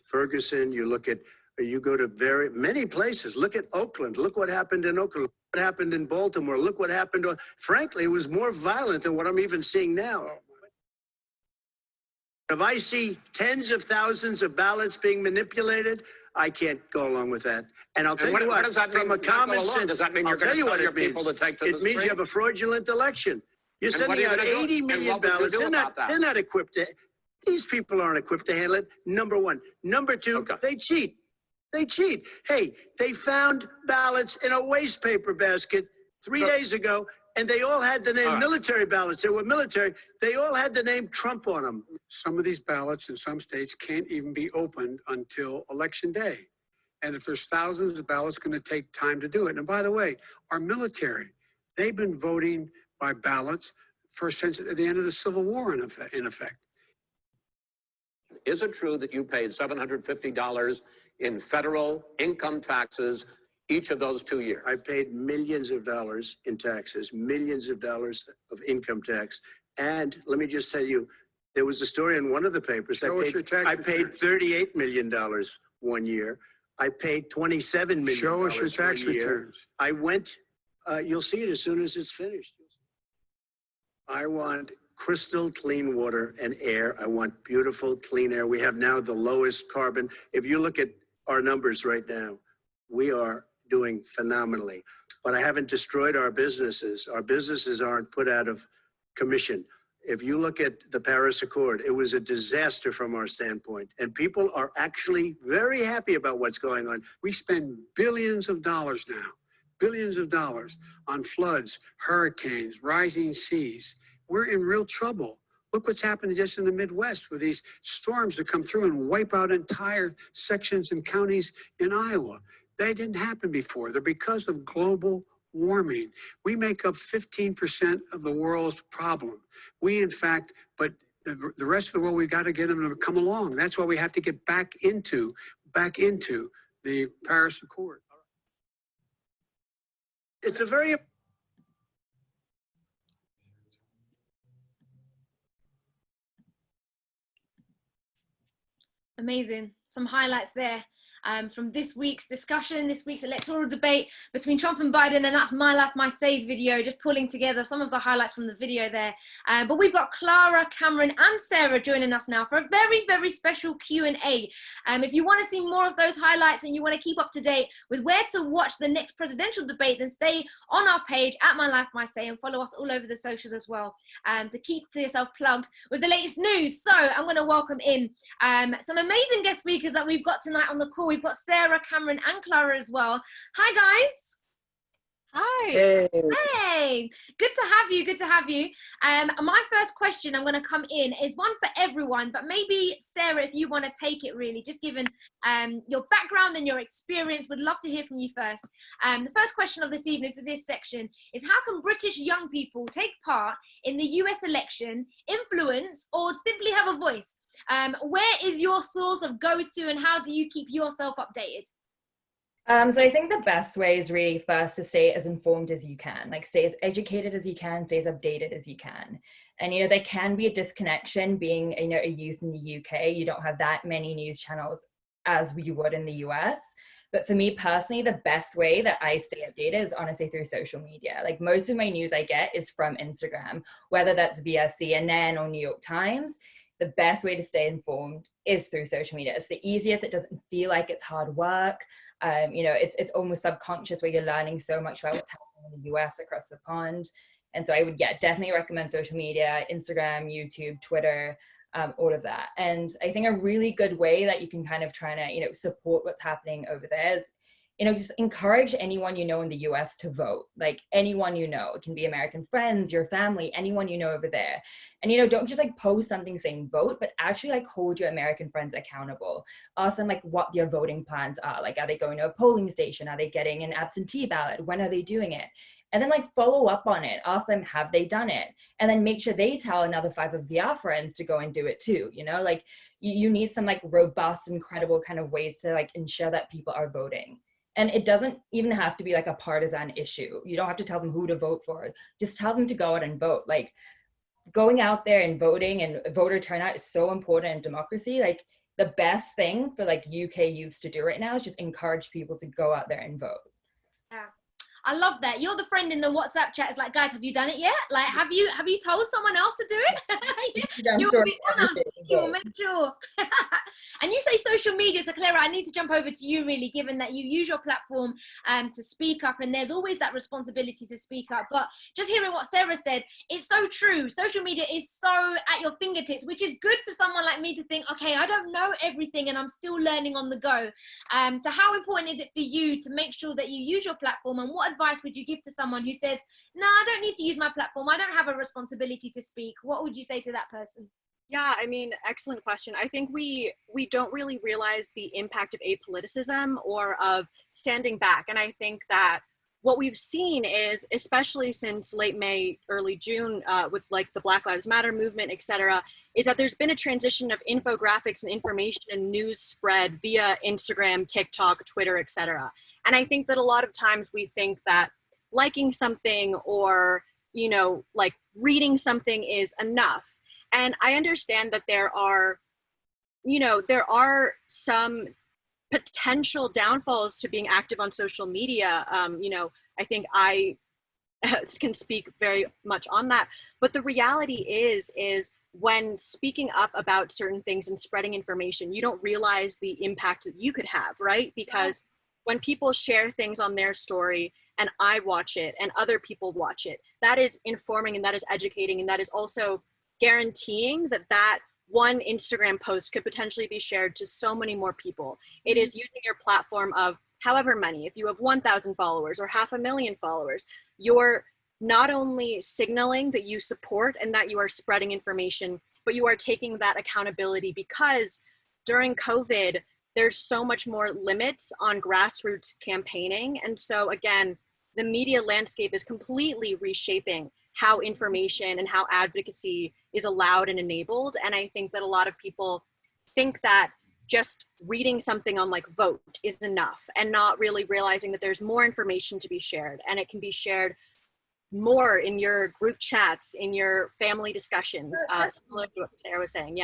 Ferguson, you go to very many places. Look at Oakland. Look what happened in Oakland. Look what happened in Baltimore. Look what happened. Frankly, it was more violent than what I'm even seeing now. If I see tens of thousands of ballots being manipulated, I can't go along with that. And I'll tell you what, from a common sense, does that mean you're going to tell your people to take to the street? It means you have a fraudulent election. You're sending out 80 million ballots. They're not equipped to. These people aren't equipped to handle it, number one. Number two, they cheat. They cheat. Hey, they found ballots in a waste paper basket 3 days ago, and they all had the name military ballots. They were military. They all had the name Trump on them. Some of these ballots in some states can't even be opened until Election Day. And if there's thousands of ballots, it's going to take time to do it. And by the way, our military, they've been voting by ballots since at the end of the Civil War, in effect. Is it true that you paid $750 in federal income taxes each of those 2 years? I paid millions of dollars in taxes, millions of dollars of income tax. And let me just tell you, there was a story in one of the papers. I paid $38 million 1 year. I paid $27 million. Show us your tax returns. I went, you'll see it as soon as it's finished. I want crystal clean water and air. I want beautiful, clean air. We have now the lowest carbon. If you look at our numbers right now, we are doing phenomenally. But I haven't destroyed our businesses. Our businesses aren't put out of commission. If you look at the Paris Accord, it was a disaster from our standpoint. And people are actually very happy about what's going on. We spend billions of dollars now, billions of dollars on floods, hurricanes, rising seas. We're in real trouble. Look what's happening just in the Midwest with these storms that come through and wipe out entire sections and counties in Iowa. They didn't happen before. They're because of global warming. We make up 15% of the world's problem. We, in fact, but the rest of the world, we've got to get them to come along. That's why we have to get back into the Paris Accord. It's a very amazing. Some highlights there from this week's discussion, this week's electoral debate between Trump and Biden, and that's My Life, My Say's video, just pulling together some of the highlights from the video there. But we've got Clara, Cameron, and Sarah joining us now for a very, very special Q&A. If you want to see more of those highlights and you want to keep up to date with where to watch the next presidential debate, then stay on our page at My Life, My Say, and follow us all over the socials as well to keep yourself plugged with the latest news. So I'm going to welcome in some amazing guest speakers that we've got tonight on the call. We've got Sarah, Cameron, and Clara as well. Hi, guys. Hi. Hey. Good to have you. Good to have you. My first question I'm going to come in is one for everyone, but maybe Sarah, if you want to take it, really, just given your background and your experience, would love to hear from you first. The first question of this evening for this section is, how can British young people take part in the US election, influence, or simply have a voice? Where is your source of go-to, and how do you keep yourself updated? So I think the best way is really first to stay as informed as you can, like stay as educated as you can, stay as updated as you can. And, there can be a disconnection being, a youth in the UK. You don't have that many news channels as you would in the US. But for me personally, the best way that I stay updated is honestly through social media. Like most of my news I get is from Instagram, whether that's via CNN or New York Times. The best way to stay informed is through social media. It's the easiest. It doesn't feel like it's hard work. It's almost subconscious, where you're learning so much about what's happening in the US across the pond. And so I would, definitely recommend social media, Instagram, YouTube, Twitter, all of that. And I think a really good way that you can kind of try to, support what's happening over there is, just encourage anyone you know in the US to vote. Like anyone you know. It can be American friends, your family, anyone you know over there. And don't just like post something saying vote, but actually like hold your American friends accountable. Ask them like what their voting plans are. Like, are they going to a polling station? Are they getting an absentee ballot? When are they doing it? And then like follow up on it. Ask them, have they done it? And then make sure they tell another 5 of their friends to go and do it too. Like you need some like robust and credible kind of ways to like ensure that people are voting. And it doesn't even have to be like a partisan issue. You don't have to tell them who to vote for. Just tell them to go out and vote. Like going out there and voting and voter turnout is so important in democracy. Like the best thing for like UK youths to do right now is just encourage people to go out there and vote. Yeah. I love that. You're the friend in the WhatsApp chat. It's like, guys, have you done it yet? Like, have you told someone else to do it? You'll make sure. And you say social media. So Clara, I need to jump over to you really, given that you use your platform to speak up, and there's always that responsibility to speak up. But just hearing what Sarah said, it's so true. Social media is so at your fingertips, which is good for someone like me to think, okay, I don't know everything and I'm still learning on the go. So how important is it for you to make sure that you use your platform, and what advice would you give to someone who says, no, I don't need to use my platform, I don't have a responsibility to speak? What would you say to that person? Yeah, I mean, excellent question. I think we don't really realize the impact of apoliticism or of standing back. And I think that what we've seen is, especially since late May, early June, with like the Black Lives Matter movement, et cetera, is that there's been a transition of infographics and information and news spread via Instagram, TikTok, Twitter, et cetera. And I think that a lot of times we think that liking something or, like reading something is enough. And I understand that there are some potential downfalls to being active on social media. I think I can speak very much on that. But the reality is when speaking up about certain things and spreading information, you don't realize the impact that you could have, right? Because when people share things on their story and I watch it and other people watch it, that is informing and that is educating, and that is also guaranteeing that one Instagram post could potentially be shared to so many more people. It is using your platform of however many, if you have 1,000 followers or 500,000 followers, you're not only signaling that you support and that you are spreading information, but you are taking that accountability, because during COVID, there's so much more limits on grassroots campaigning. And so again, the media landscape is completely reshaping how information and how advocacy is allowed and enabled. And I think that a lot of people think that just reading something on like vote is enough, and not really realizing that there's more information to be shared, and it can be shared more in your group chats, in your family discussions, similar to what Sarah was saying.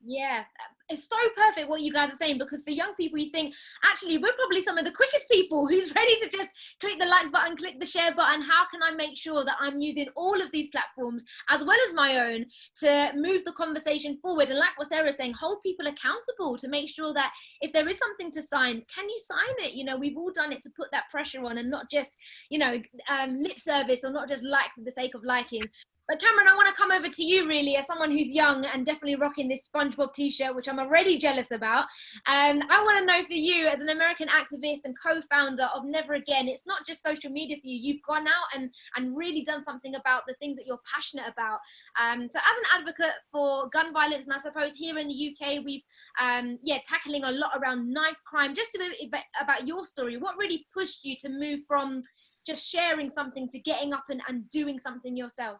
Yeah, it's so perfect what you guys are saying, because for young people, you think, actually, we're probably some of the quickest people who's ready to just click the like button, click the share button. How can I make sure that I'm using all of these platforms, as well as my own, to move the conversation forward? And like what Sarah's saying, hold people accountable to make sure that if there is something to sign, can you sign it? We've all done it to put that pressure on, and not just, lip service, or not just like for the sake of liking. But Cameron, I want to come over to you really, as someone who's young and definitely rocking this SpongeBob t-shirt, which I'm already jealous about. And I want to know, for you as an American activist and co-founder of Never Again, it's not just social media for you. You've gone out and really done something about the things that you're passionate about. So as an advocate for gun violence, and I suppose here in the UK, we've, tackling a lot around knife crime. Just a bit about your story. What really pushed you to move from just sharing something to getting up and doing something yourself?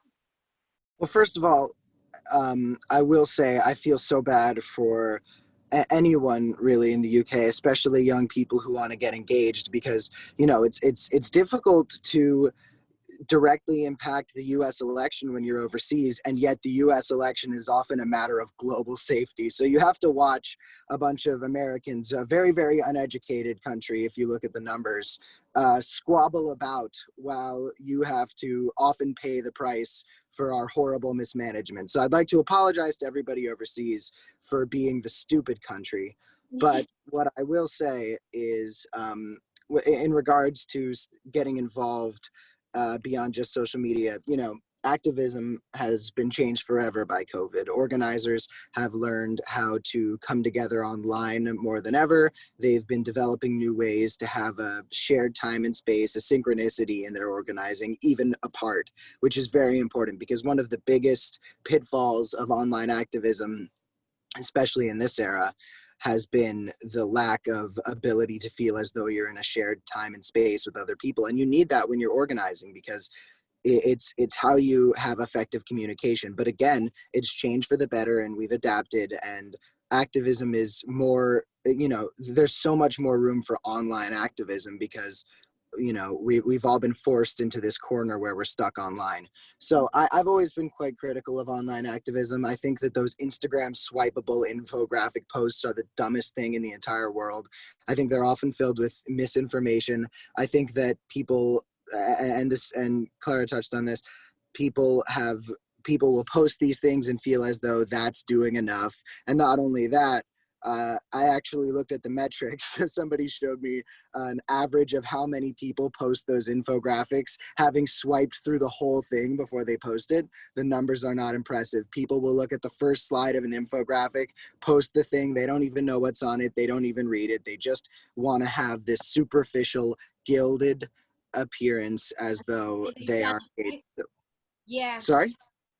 Well, first of all, I will say I feel so bad for anyone really in the UK, especially young people who want to get engaged, because it's difficult to directly impact the US election when you're overseas, and yet the US election is often a matter of global safety. So you have to watch a bunch of Americans, a very, very uneducated country, if you look at the numbers, squabble about while you have to often pay the price for our horrible mismanagement. So I'd like to apologize to everybody overseas for being the stupid country. But what I will say is, in regards to getting involved beyond just social media, you know, activism has been changed forever by COVID. Organizers have learned how to come together online more than ever. They've been developing new ways to have a shared time and space, a synchronicity in their organizing, even apart, which is very important, because one of the biggest pitfalls of online activism, especially in this era, has been the lack of ability to feel as though you're in a shared time and space with other people. And you need that when you're organizing, because it's how you have effective communication. But again, it's changed for the better, and we've adapted, and activism is more, you know, there's so much more room for online activism, because you know, we've all been forced into this corner where we're stuck online. So I've always been quite critical of online activism. I think that those Instagram swipeable infographic posts are the dumbest thing in the entire world. I think they're often filled with misinformation. I think that people, and Clara touched on this, people will post these things and feel as though that's doing enough. And not only that, I actually looked at the metrics. Somebody showed me an average of how many people post those infographics, having swiped through the whole thing before they post it. The numbers are not impressive. People will look at the first slide of an infographic, post the thing, they don't even know what's on it, they don't even read it, they just want to have this superficial, gilded appearance as though they are. Yeah. Sorry?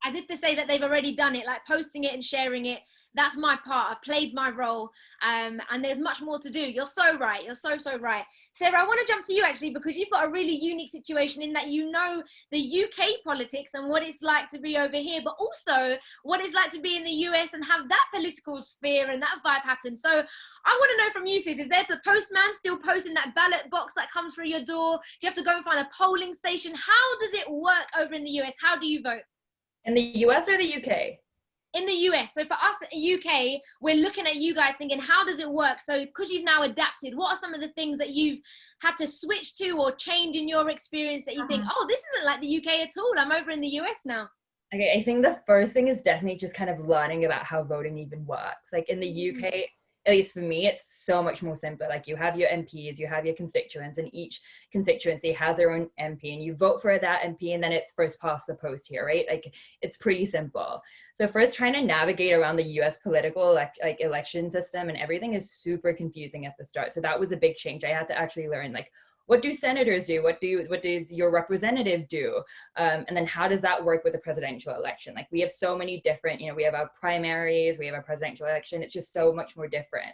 As if to say that they've already done it, like posting it and sharing it. That's my part. I've played my role, and there's much more to do. You're so right. You're so right. Sarah, I want to jump to you actually, because you've got a really unique situation in that you know the UK politics and what it's like to be over here, but also what it's like to be in the US and have that political sphere and that vibe happen. So I want to know from you, sis, is there the postman still posting that ballot box that comes through your door? Do you have to go and find a polling station? How does it work over in the US? How do you vote? In the US or the UK? In the US. So for us UK, we're looking at you guys thinking, how does it work? So because you've now adapted, what are some of the things that you've had to switch to or change in your experience that you think, oh, this isn't like the UK at all, I'm over in the US now? Okay, I think the first thing is definitely just kind of learning about how voting even works. Like in the UK, at least for me, it's so much more simpler. Like you have your MPs, you have your constituents, and each constituency has their own MP, and you vote for that MP, and then it's first past the post here, right? Like it's pretty simple. So first, trying to navigate around the US political election system and everything is super confusing at the start. So that was a big change. I had to actually learn, like, what do senators do? What does your representative do? And then how does that work with the presidential election? Like we have so many different, we have our primaries, we have our presidential election. It's just so much more different.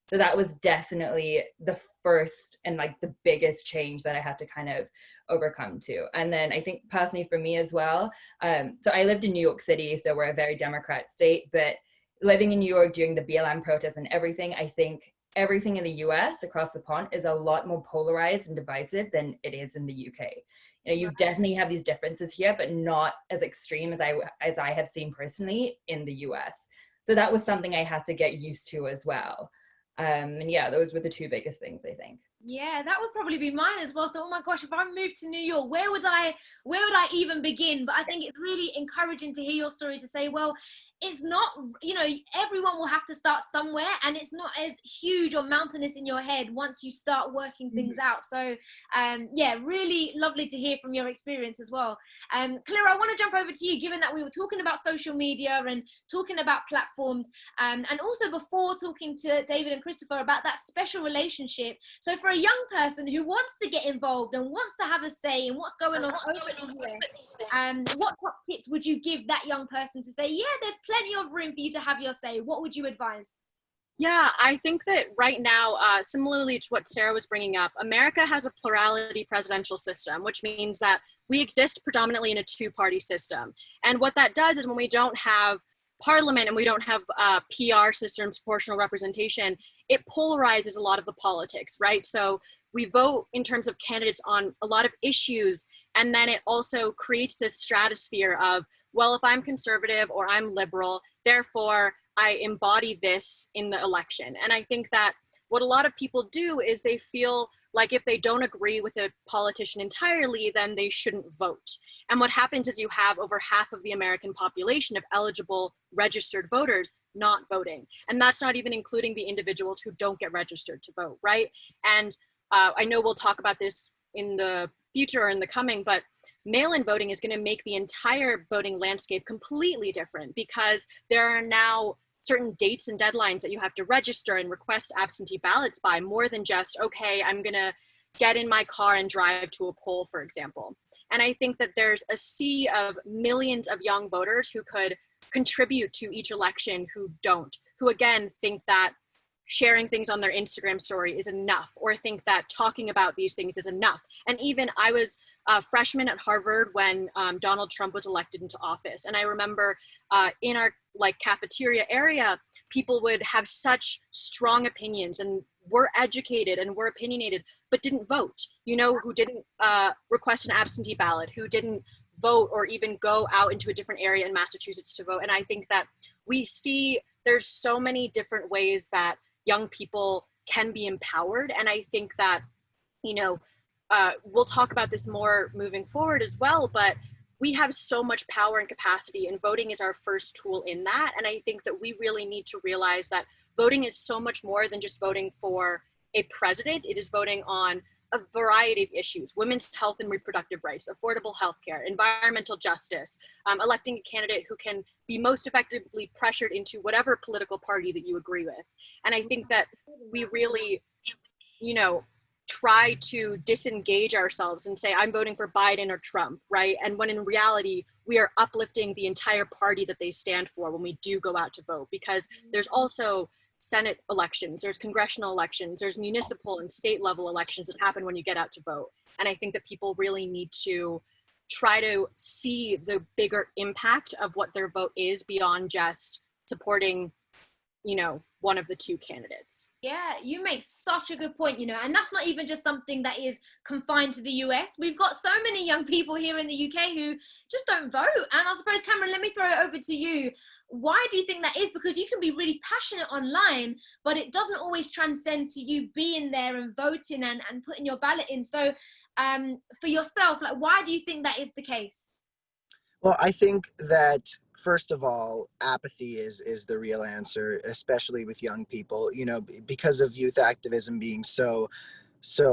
So that was definitely the first and like the biggest change that I had to kind of overcome to. And then I think personally for me as well, so I lived in New York City, so we're a very Democrat state, but living in New York during the BLM protests and everything, I think everything in the US across the pond is a lot more polarized and divisive than it is in the UK. You definitely have these differences here, but not as extreme as I have seen personally in the US. So that was something I had to get used to as well. And yeah, those were the two biggest things, I think. Yeah, that would probably be mine as well. I thought, oh my gosh, if I moved to New York, where would I even begin? But I think it's really encouraging to hear your story, to say, well, it's not, everyone will have to start somewhere, and it's not as huge or mountainous in your head once you start working things out. So yeah, really lovely to hear from your experience as well. Clara, I want to jump over to you, given that we were talking about social media and talking about platforms, and also before talking to David and Christopher about that special relationship. So for a young person who wants to get involved and wants to have a say in what's going on over here, what top tips would you give that young person to say, yeah, there's plenty of room for you to have your say? What would you advise? Yeah, I think that right now, similarly to what Sarah was bringing up, America has a plurality presidential system, which means that we exist predominantly in a two-party system. And what that does is when we don't have parliament and we don't have PR systems, proportional representation, it polarizes a lot of the politics, right? So we vote in terms of candidates on a lot of issues, And then it also creates this stratosphere of, well, if I'm conservative or I'm liberal, therefore I embody this in the election. And I think that what a lot of people do is they feel like if they don't agree with a politician entirely, then they shouldn't vote. And what happens is you have over half of the American population of eligible registered voters not voting. And that's not even including the individuals who don't get registered to vote, right? And I know we'll talk about this in the future or in the coming, but mail-in voting is going to make the entire voting landscape completely different, because there are now certain dates and deadlines that you have to register and request absentee ballots by, more than just, okay, I'm going to get in my car and drive to a poll, for example. And I think that there's a sea of millions of young voters who could contribute to each election who don't, who again think that sharing things on their Instagram story is enough, or think that talking about these things is enough. And even I was a freshman at Harvard when Donald Trump was elected into office. And I remember in our cafeteria area, people would have such strong opinions and were educated and were opinionated, but didn't vote, who didn't request an absentee ballot, who didn't vote or even go out into a different area in Massachusetts to vote. And I think that we see there's so many different ways that young people can be empowered. And I think that, we'll talk about this more moving forward as well, but we have so much power and capacity, and voting is our first tool in that. And I think that we really need to realize that voting is so much more than just voting for a president. It is voting on a variety of issues: women's health and reproductive rights, affordable healthcare, environmental justice, electing a candidate who can be most effectively pressured into whatever political party that you agree with. And I think that we really, try to disengage ourselves and say, I'm voting for Biden or Trump, right? And when in reality, we are uplifting the entire party that they stand for when we do go out to vote, because there's also Senate elections, there's congressional elections, there's municipal and state level elections that happen when you get out to vote. And I think that people really need to try to see the bigger impact of what their vote is beyond just supporting, one of the two candidates. Yeah, you make such a good point, and that's not even just something that is confined to the US. We've got so many young people here in the UK who just don't vote. And I suppose, Cameron, let me throw it over to you. Why do you think that is? Because you can be really passionate online, but it doesn't always transcend to you being there and voting and putting your ballot in. So for yourself, why do you think that is the case? Well, I think that, first of all, apathy is the real answer, especially with young people. Because of youth activism being so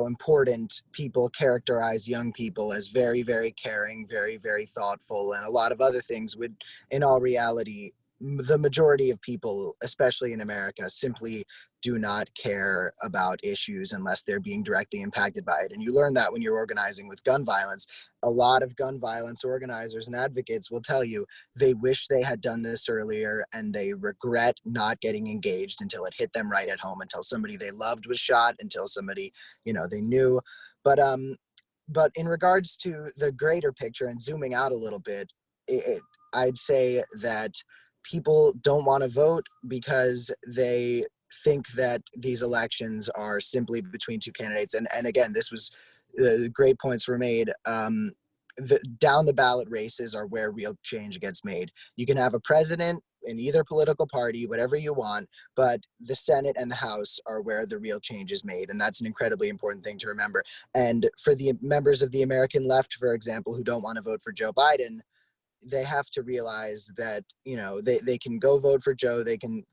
important, people characterize young people as very, very caring, very, very thoughtful, and a lot of other things would, in all reality, the majority of people, especially in America, simply do not care about issues unless they're being directly impacted by it. And you learn that when you're organizing with gun violence. A lot of gun violence organizers and advocates will tell you they wish they had done this earlier, and they regret not getting engaged until it hit them right at home, until somebody they loved was shot, until somebody, they knew. But in regards to the greater picture and zooming out a little bit, I'd say that people don't want to vote because they think that these elections are simply between two candidates. And again, this was great points were made. Down the ballot races are where real change gets made. You can have a president in either political party, whatever you want, but the Senate and the House are where the real change is made. And that's an incredibly important thing to remember. And for the members of the American left, for example, who don't want to vote for Joe Biden, they have to realize that they can go vote for Joe, they can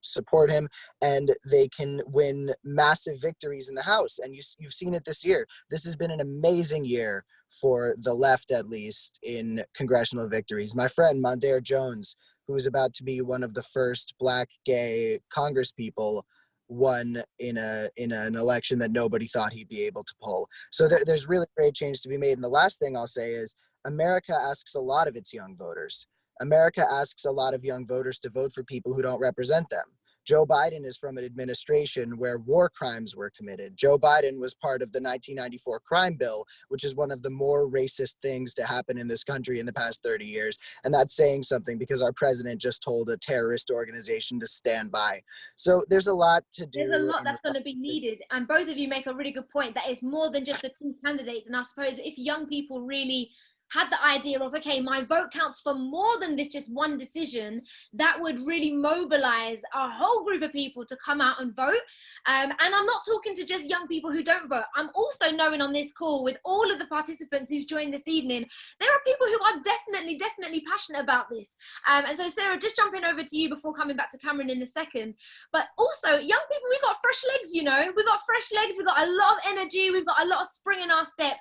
support him, and they can win massive victories in the House. And you've seen it this year. This has been an amazing year for the left, at least in congressional victories. My friend Mondaire Jones, who is about to be one of the first Black gay congresspeople, won in an election that nobody thought he'd be able to pull. So there's really great change to be made. And the last thing I'll say is, America asks a lot of its young voters. America asks a lot of young voters to vote for people who don't represent them. Joe Biden is from an administration where war crimes were committed. Joe Biden was part of the 1994 crime bill, which is one of the more racist things to happen in this country in the past 30 years. And that's saying something because our president just told a terrorist organization to stand by. So there's a lot to do. There's a lot that's going to be needed. And both of you make a really good point that it's more than just the two candidates. And I suppose if young people really had the idea of, okay, my vote counts for more than this just one decision, that would really mobilize a whole group of people to come out and vote. And I'm not talking to just young people who don't vote. I'm also knowing on this call with all of the participants who've joined this evening, there are people who are definitely passionate about this. And so Sarah, just jumping over to you before coming back to Cameron in a second. But also young people, we've got fresh legs, you know, we've got fresh legs, we've got a lot of energy, we've got a lot of spring in our step.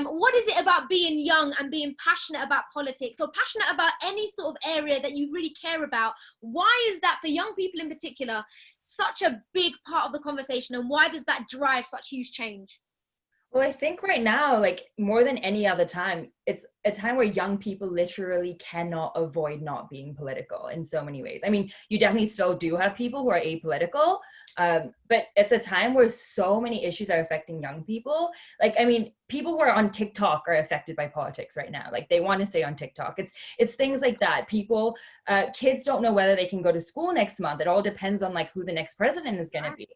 What is it about being young and being passionate about politics or passionate about any sort of area that you really care about? Why is that for young people in particular such a big part of the conversation, and why does that drive such huge change? Well, I think right now, like more than any other time, it's a time where young people literally cannot avoid not being political in so many ways. I mean, you definitely still do have people who are apolitical, but it's a time where so many issues are affecting young people. Like, I mean, people who are on TikTok are affected by politics right now. Like, they want to stay on TikTok. It's things like that. People, kids don't know whether they can go to school next month. It all depends on like who the next president is going to be.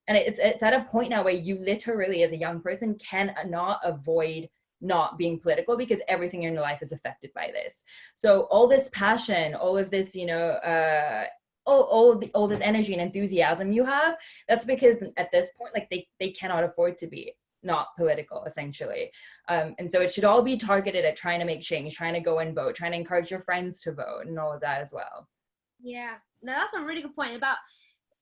And it's at a point now where you literally, as a young person, cannot avoid not being political because everything in your life is affected by this. So all this passion, all of this, you know, all this energy and enthusiasm you have, that's because at this point, like they cannot afford to be not political, essentially. And so it should all be targeted at trying to make change, trying to go and vote, trying to encourage your friends to vote and all of that as well. Yeah, no, that's a really good point about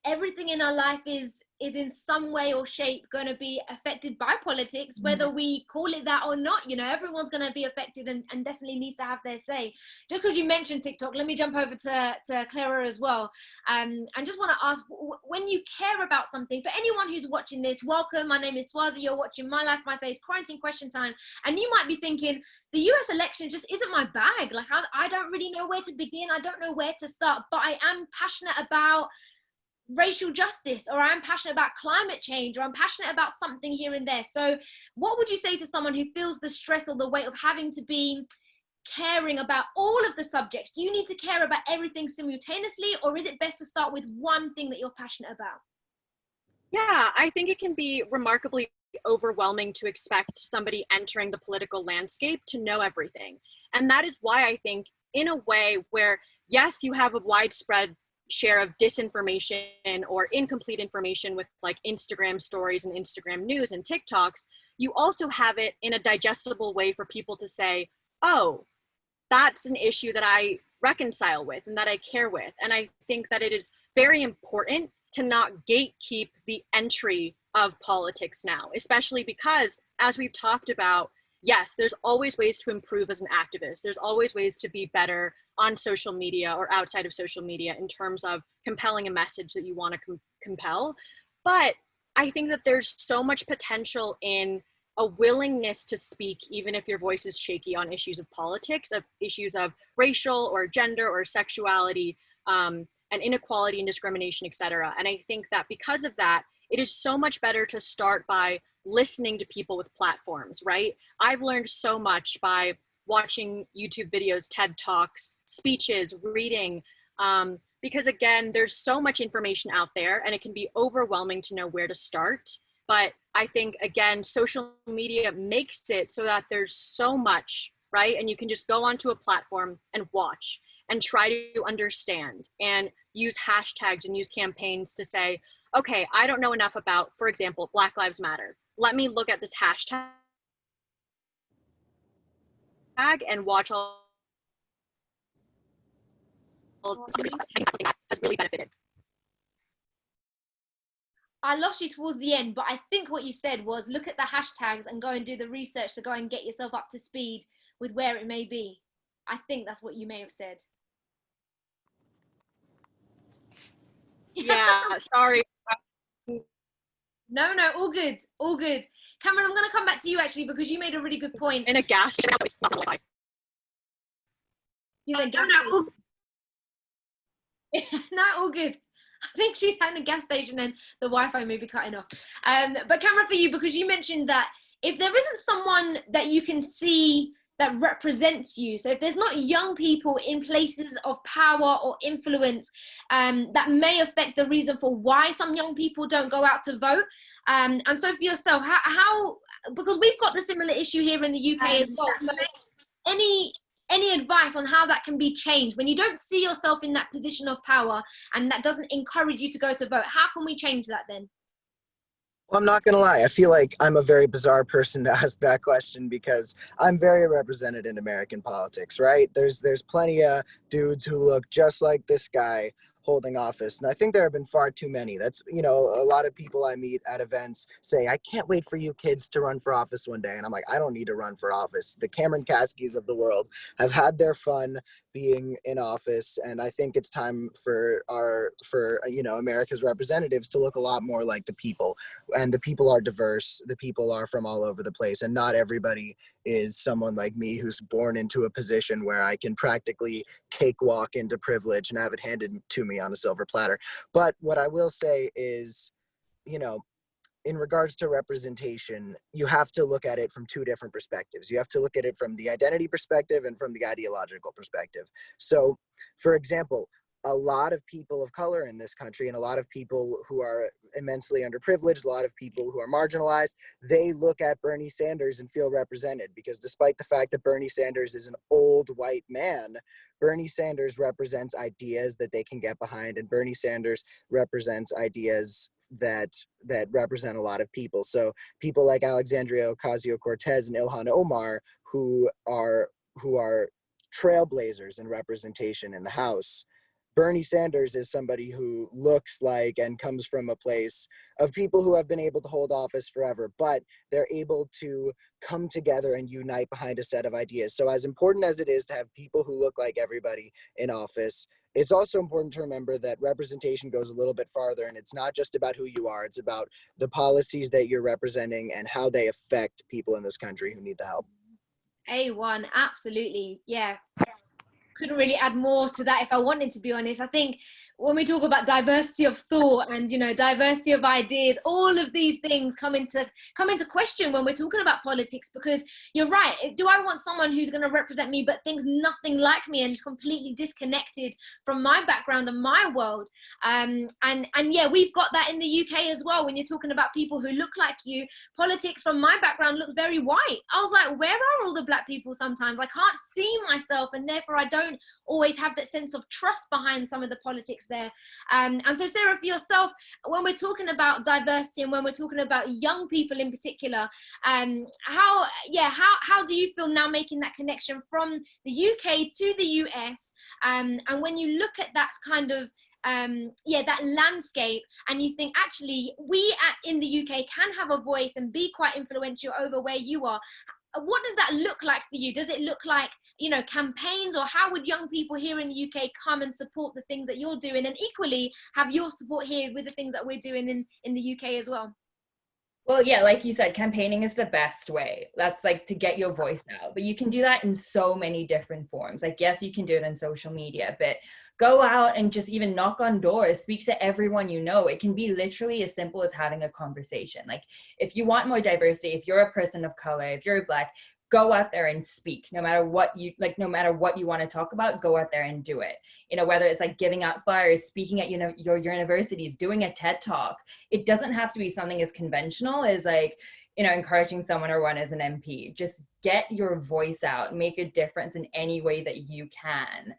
everything in our life is in some way or shape going to be affected by politics, whether we call it that or not. You know, everyone's going to be affected and definitely needs to have their say. Just because you mentioned TikTok, let me jump over to Clara as well. And just want to ask, when you care about something, for anyone who's watching this, welcome. My name is Swazi. You're watching My Life, My Say. It's quarantine question time. And you might be thinking, the US election just isn't my bag. Like, I don't really know where to begin. I don't know where to start, but I am passionate about racial justice, or I'm passionate about climate change, or I'm passionate about something here and there. So what would you say to someone who feels the stress or the weight of having to be caring about all of the subjects? Do you need to care about everything simultaneously, or is it best to start with one thing that you're passionate about? Yeah, I think it can be remarkably overwhelming to expect somebody entering the political landscape to know everything. And that is why I think, in a way where, yes, you have a widespread share of disinformation or incomplete information with like Instagram stories and Instagram news and TikToks, you also have it in a digestible way for people to say, oh, that's an issue that I reconcile with and that I care with. And I think that it is very important to not gatekeep the entry of politics now, especially because, as we've talked about, yes, there's always ways to improve as an activist. There's always ways to be better on social media or outside of social media in terms of compelling a message that you want to compel. But I think that there's so much potential in a willingness to speak, even if your voice is shaky, on issues of politics, of issues of racial or gender or sexuality, and inequality and discrimination, etc. And I think that because of that, it is so much better to start by listening to people with platforms, right? I've learned so much by watching YouTube videos, TED Talks, speeches, reading, because again, there's so much information out there and it can be overwhelming to know where to start. But I think, again, social media makes it so that there's so much, right? And you can just go onto a platform and watch and try to understand and use hashtags and use campaigns to say, okay, I don't know enough about, for example, Black Lives Matter. Let me look at this hashtag and watch all that has really benefited. I lost you towards the end, but I think what you said was look at the hashtags and go and do the research to go and get yourself up to speed with where it may be. I think that's what you may have said. Yeah, sorry. No, all good, all good. Cameron, I'm going to come back to you actually because you made a really good point. In a gas. You know, no, all good. I think she's at the gas station and the Wi-Fi may be cutting off. But Cameron, for you, because you mentioned that if there isn't someone that you can see that represents you, so if there's not young people in places of power or influence, that may affect the reason for why some young people don't go out to vote. And so for yourself, how because we've got the similar issue here in the UK as well. So any advice on how that can be changed when you don't see yourself in that position of power and that doesn't encourage you to go to vote? How can we change that then? Well, I'm not going to lie. I feel like I'm a very bizarre person to ask that question because I'm very represented in American politics, right? There's plenty of dudes who look just like this guy holding office. And I think there have been far too many. That's, you know, a lot of people I meet at events say, I can't wait for you kids to run for office one day. And I'm like, I don't need to run for office. The Cameron Kaskys of the world have had their fun being in office. And I think it's time for you know, America's representatives to look a lot more like the people. And the people are diverse. The people are from all over the place. And not everybody is someone like me who's born into a position where I can practically cakewalk into privilege and have it handed to me on a silver platter. But what I will say is, you know, in regards to representation, you have to look at it from two different perspectives. You have to look at it from the identity perspective and from the ideological perspective. So, for example, a lot of people of color in this country and a lot of people who are immensely underprivileged, a lot of people who are marginalized, they look at Bernie Sanders and feel represented because despite the fact that Bernie Sanders is an old white man, Bernie Sanders represents ideas that they can get behind, and Bernie Sanders represents ideas that represent a lot of people. So people like Alexandria Ocasio-Cortez and Ilhan Omar, who are trailblazers in representation in the House. Bernie Sanders is somebody who looks like and comes from a place of people who have been able to hold office forever, but they're able to come together and unite behind a set of ideas. So as important as it is to have people who look like everybody in office, it's also important to remember that representation goes a little bit farther, and it's not just about who you are, it's about the policies that you're representing and how they affect people in this country who need the help. A1, absolutely, yeah. Couldn't really add more to that if I wanted to be honest. I think when we talk about diversity of thought and, you know, diversity of ideas, all of these things come into question when we're talking about politics, because you're right. Do I want someone who's going to represent me but thinks nothing like me and is completely disconnected from my background and my world? And yeah, we've got that in the UK as well. When you're talking about people who look like you, politics from my background looks very white. I was like, where are all the black people sometimes? I can't see myself, and therefore I don't always have that sense of trust behind some of the politics there. And so Sarah, for yourself, when we're talking about diversity and when we're talking about young people in particular, how do you feel now making that connection from the UK to the US? And when you look at that kind of that landscape, and you think actually in the UK can have a voice and be quite influential over where you are, what does that look like for you? Does it look like, you know, campaigns, or how would young people here in the UK come and support the things that you're doing, and equally have your support here with the things that we're doing in the UK as well? Well, yeah, like you said, campaigning is the best way. That's like to get your voice out, but you can do that in so many different forms. Like, yes, you can do it on social media, but go out and just even knock on doors, speak to everyone you know. It can be literally as simple as having a conversation. Like, if you want more diversity, if you're a person of color, if you're Black, go out there and speak. No matter what you want to talk about, go out there and do it. You know, whether it's like giving out flyers, speaking at, you know, your universities, doing a TED talk. It doesn't have to be something as conventional as like, you know, encouraging someone to run as an MP. Just get your voice out, make a difference in any way that you can.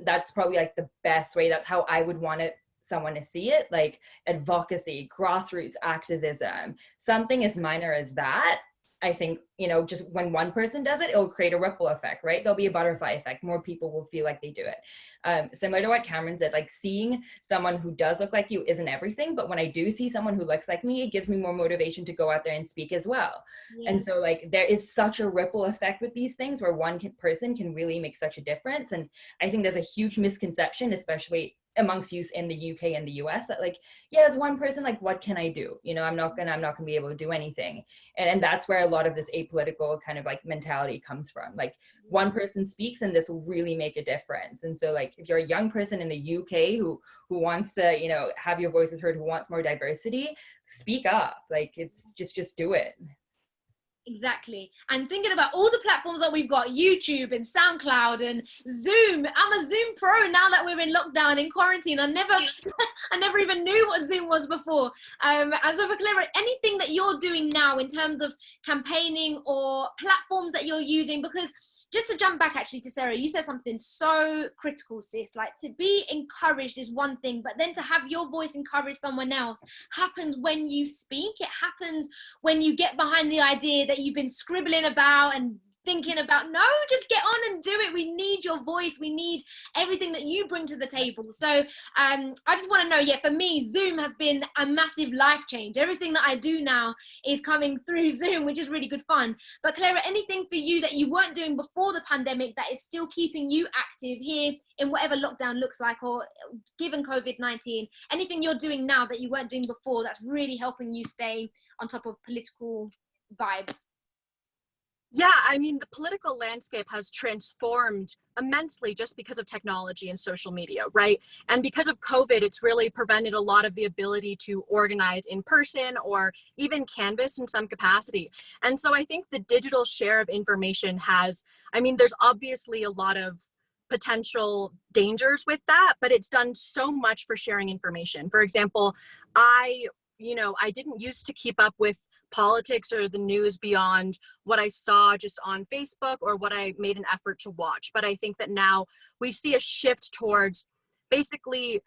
That's probably like the best way. That's how I would want someone to see it, like advocacy, grassroots activism, something as minor as that. I think, you know, just when one person does it, it'll create a ripple effect, right? There'll be a butterfly effect. More people will feel like they do it. Similar to what Cameron said, like seeing someone who does look like you isn't everything, but when I do see someone who looks like me, it gives me more motivation to go out there and speak as well. Yeah. And so like there is such a ripple effect with these things where one person can really make such a difference. And I think there's a huge misconception, especially amongst youth in the UK and the US, that like, yeah, as one person, like, what can I do? You know, I'm not gonna be able to do anything. And that's where a lot of this apolitical kind of like mentality comes from. Like, one person speaks and this will really make a difference. And so like, if you're a young person in the UK who wants to, you know, have your voices heard, who wants more diversity, speak up. Like, it's just do it. Exactly. And thinking about all the platforms that we've got, YouTube and SoundCloud and Zoom. I'm a Zoom pro now that we're in lockdown, in quarantine. I never even knew what Zoom was before. And so for Clara, anything that you're doing now in terms of campaigning or platforms that you're using, because just to jump back actually to Sarah, you said something so critical, sis. Like, to be encouraged is one thing, but then to have your voice encourage someone else happens when you speak. It happens when you get behind the idea that you've been scribbling about and thinking about. No, just get on and do it. We need your voice. We need everything that you bring to the table. So I just want to know, yeah, for me, Zoom has been a massive life change. Everything that I do now is coming through Zoom, which is really good fun. But Clara, anything for you that you weren't doing before the pandemic that is still keeping you active here in whatever lockdown looks like, or given COVID-19, anything you're doing now that you weren't doing before that's really helping you stay on top of political vibes? Yeah, I mean, the political landscape has transformed immensely just because of technology and social media, right? And because of COVID, it's really prevented a lot of the ability to organize in person or even canvass in some capacity. And so I think the digital share of information has, I mean, there's obviously a lot of potential dangers with that, but it's done so much for sharing information. For example, I didn't used to keep up with politics or the news beyond what I saw just on Facebook or what I made an effort to watch. But I think that now we see a shift towards basically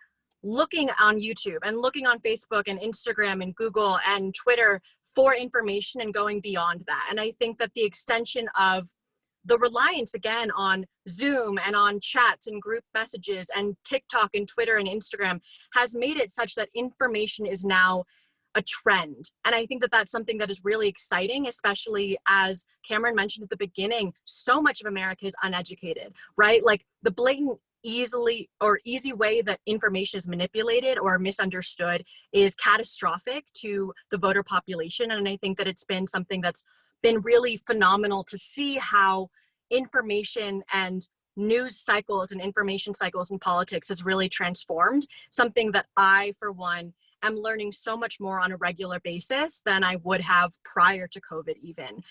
looking on YouTube and looking on Facebook and Instagram and Google and Twitter for information and going beyond that. And I think that the extension of the reliance again on Zoom and on chats and group messages and TikTok and Twitter and Instagram has made it such that information is now a trend. And I think that that's something that is really exciting, especially as Cameron mentioned at the beginning, so much of America is uneducated, right? Like, the blatant easy way that information is manipulated or misunderstood is catastrophic to the voter population. And I think that it's been something that's been really phenomenal to see how information and news cycles and information cycles in politics has really transformed, something that I, for one, am learning so much more on a regular basis than I would have prior to COVID even,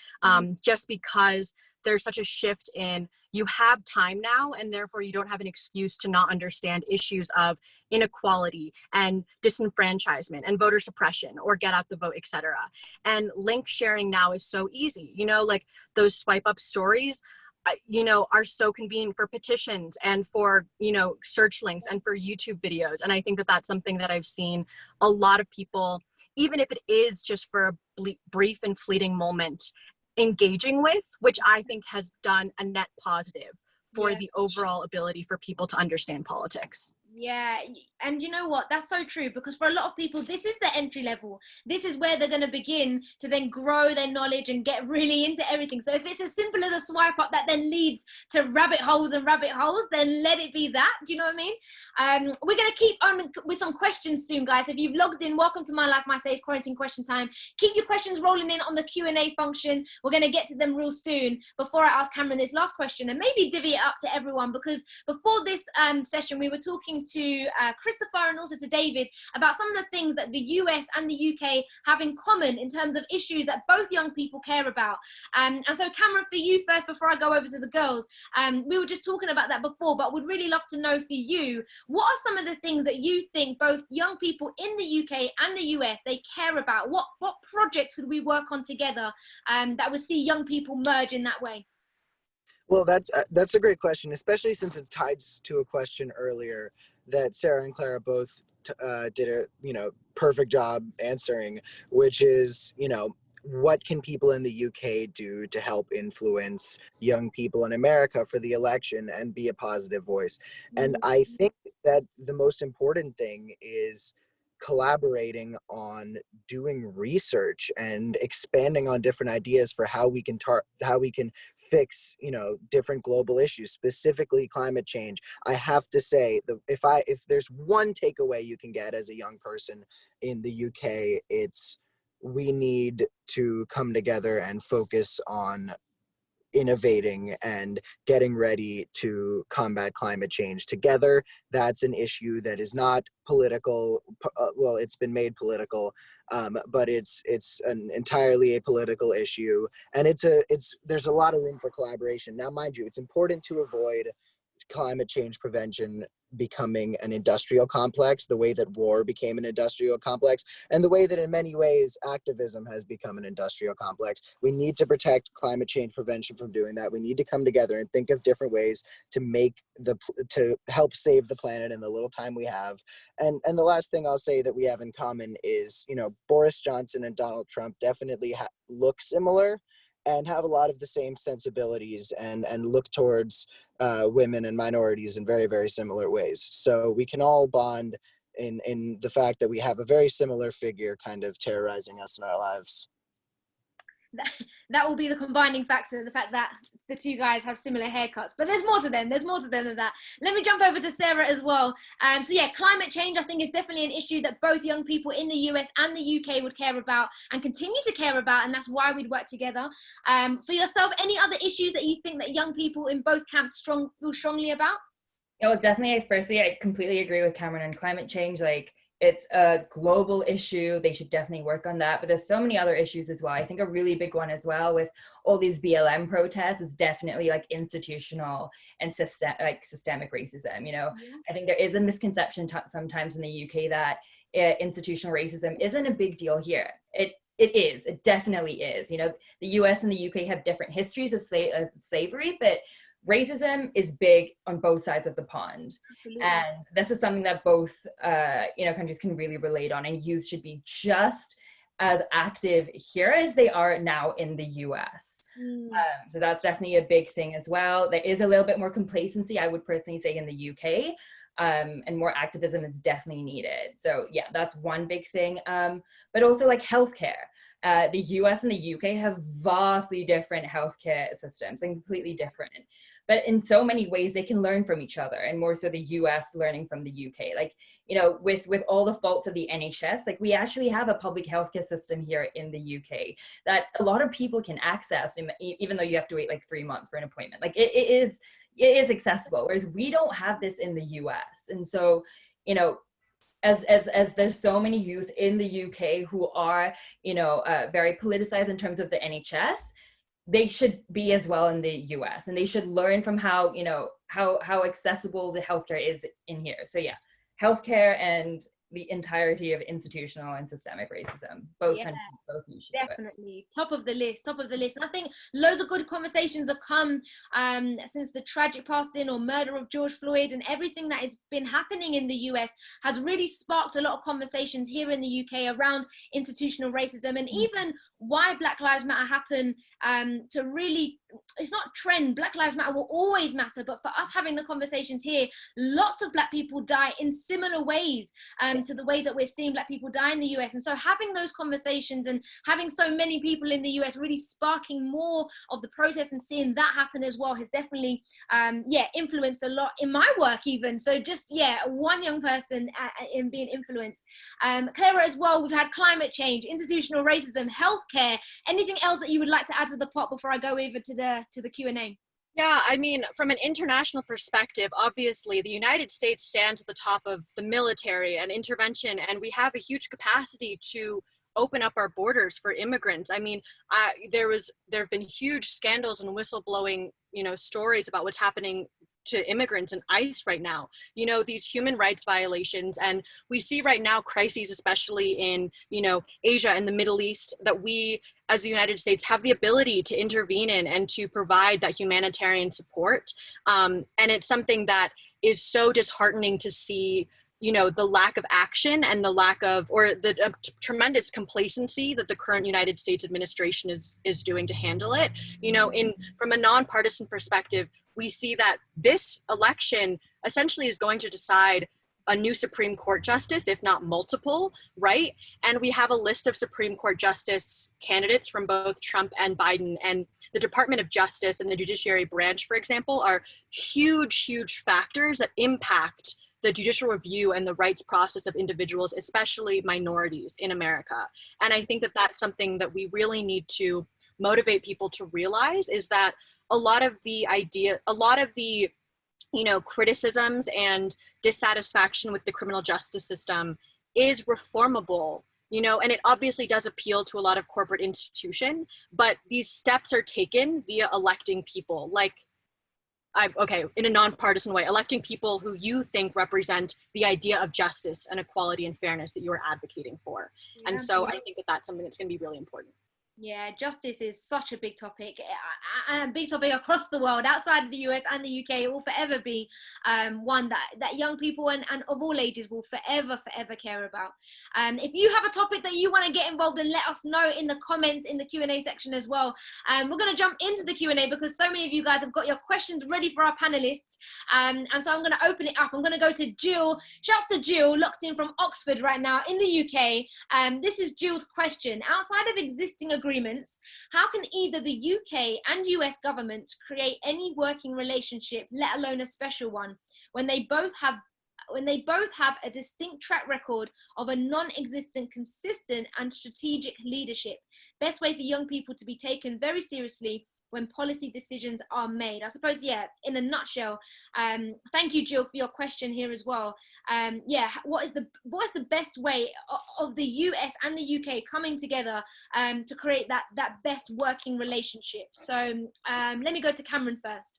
just because there's such a shift in, you have time now and therefore you don't have an excuse to not understand issues of inequality and disenfranchisement and voter suppression or get out the vote, etc. And link sharing now is so easy, like those swipe up stories, are so convenient for petitions and for, search links and for YouTube videos. And I think that that's something that I've seen a lot of people, even if it is just for a brief and fleeting moment, engaging with, which I think has done a net positive for the overall ability for people to understand politics. Yeah, and you know what, that's so true, because for a lot of people this is the entry level. This is where they're going to begin to then grow their knowledge and get really into everything. So if it's as simple as a swipe up that then leads to rabbit holes, then let it be that. Do you know what I mean? We're going to keep on with some questions soon, guys. If you've logged in, welcome to My Life My Say, quarantine question time. Keep your questions rolling in on the Q&A function. We're going to get to them real soon. Before I ask Cameron this last question, and maybe divvy it up to everyone, because before this session we were talking to Christopher and also to David about some of the things that the US and the UK have in common in terms of issues that both young people care about. And so Cameron, for you first, before I go over to the girls, we were just talking about that before, but would really love to know for you, what are some of the things that you think both young people in the UK and the US, they care about? What projects could we work on together that would see young people merge in that way? Well, that's a great question, especially since it ties to a question earlier that Sarah and Clara both did a perfect job answering, which is what can people in the UK do to help influence young people in America for the election and be a positive voice. And I think that the most important thing is collaborating on doing research and expanding on different ideas for how we can fix, you know, different global issues, specifically climate change. I have to say, if there's one takeaway you can get as a young person in the UK, it's we need to come together and focus on innovating and getting ready to combat climate change together. That's an issue that is not political. Well, it's been made political, but it's an entirely apolitical issue, and there's a lot of room for collaboration. Now, mind you, it's important to avoid climate change prevention becoming an industrial complex, the way that war became an industrial complex, and the way that in many ways activism has become an industrial complex. We need to protect climate change prevention from doing that. We need to come together and think of different ways to help save the planet in the little time we have. And the last thing I'll say that we have in common is, you know, Boris Johnson and Donald Trump definitely look similar and have a lot of the same sensibilities and look towards women and minorities in very, very similar ways. So we can all bond in the fact that we have a very similar figure kind of terrorizing us in our lives. That will be the combining factor, the fact that the two guys have similar haircuts. But there's more to them than that. Let me jump over to Sarah as well. So yeah, climate change I think is definitely an issue that both young people in the US and the UK would care about and continue to care about, and that's why we'd work together. For yourself, any other issues that you think that young people in both camps feel strongly about? Well, definitely, firstly, I completely agree with Cameron on climate change. Like, it's a global issue. They should definitely work on that. But there's so many other issues as well. I think a really big one as well with all these BLM protests is definitely like institutional and systemic racism. You know, yeah. I think there is a misconception sometimes in the UK that institutional racism isn't a big deal here. It is. It definitely is. You know, the US and the UK have different histories of slavery, but racism is big on both sides of the pond. Absolutely. And this is something that both countries can really relate on, and youth should be just as active here as they are now in the US. So that's definitely a big thing as well. There is a little bit more complacency, I would personally say, in the UK, and more activism is definitely needed. So yeah, that's one big thing. But also like healthcare. The US and the UK have vastly different healthcare systems and completely different. But in so many ways, they can learn from each other, and more so the US learning from the UK. Like, you know, with all the faults of the NHS, like we actually have a public healthcare system here in the UK that a lot of people can access, even though you have to wait like 3 months for an appointment. Like it is accessible, whereas we don't have this in the US. And so, you know, as there's so many youth in the UK who are, you know, very politicized in terms of the NHS, they should be as well in the US, and they should learn from how, you know, how accessible the healthcare is in here. So yeah, healthcare and the entirety of institutional and systemic racism, both countries, both issues. Definitely top of the list. And I think loads of good conversations have come since the tragic passing or murder of George Floyd, and everything that has been happening in the US has really sparked a lot of conversations here in the UK around institutional racism, and even why Black Lives Matter happen to really, it's not trend, Black Lives Matter will always matter, but for us having the conversations here, lots of Black people die in similar ways to the ways that we're seeing Black people die in the US. And so having those conversations and having so many people in the US really sparking more of the protests and seeing that happen as well has definitely influenced a lot in my work even. So just one young person in being influenced. Clara as well, we've had climate change, institutional racism, healthcare, anything else that you would like to add to the pot before I go over to the Q&A? Yeah, I mean, from an international perspective, obviously the United States stands at the top of the military and intervention, and we have a huge capacity to open up our borders for immigrants. I mean, there have been huge scandals and whistleblowing, you know, stories about what's happening to immigrants and ICE right now, you know, these human rights violations. And we see right now crises, especially in, you know, Asia and the Middle East, that we as the United States have the ability to intervene in and to provide that humanitarian support. And it's something that is so disheartening to see, you know, the lack of action and the lack of, or the tremendous complacency that the current United States administration is doing to handle it. You know, from a nonpartisan perspective, we see that this election essentially is going to decide a new Supreme Court justice, if not multiple, right? And we have a list of Supreme Court justice candidates from both Trump and Biden. And the Department of Justice and the judiciary branch, for example, are huge, huge factors that impact the judicial review and the rights process of individuals, especially minorities in America. And I think that that's something that we really need to motivate people to realize, is that a lot of the criticisms and dissatisfaction with the criminal justice system is reformable, and it obviously does appeal to a lot of corporate institutions, but these steps are taken via electing people, in a nonpartisan way, electing people who you think represent the idea of justice and equality and fairness that you are advocating for. Yeah. And so I think that that's something that's going to be really important. Yeah, justice is such a big topic, and a big topic across the world, outside of the US and the UK. It will forever be one that young people and of all ages will forever care about. If you have a topic that you want to get involved in, let us know in the comments in the Q&A section as well. We're going to jump into the Q&A because so many of you guys have got your questions ready for our panelists. And so I'm going to open it up. I'm going to go to Jill. Shouts to Jill, locked in from Oxford right now in the UK. This is Jill's question. Outside of existing agreements, how can either the UK and US governments create any working relationship, let alone a special one, when they both have a distinct track record of a non-existent, consistent and strategic leadership? Best way for young people to be taken very seriously when policy decisions are made. I suppose, yeah, in a nutshell. Thank you, Jill, for your question here as well. What is the best way of the US and the UK coming together to create that best working relationship? So let me go to Cameron first.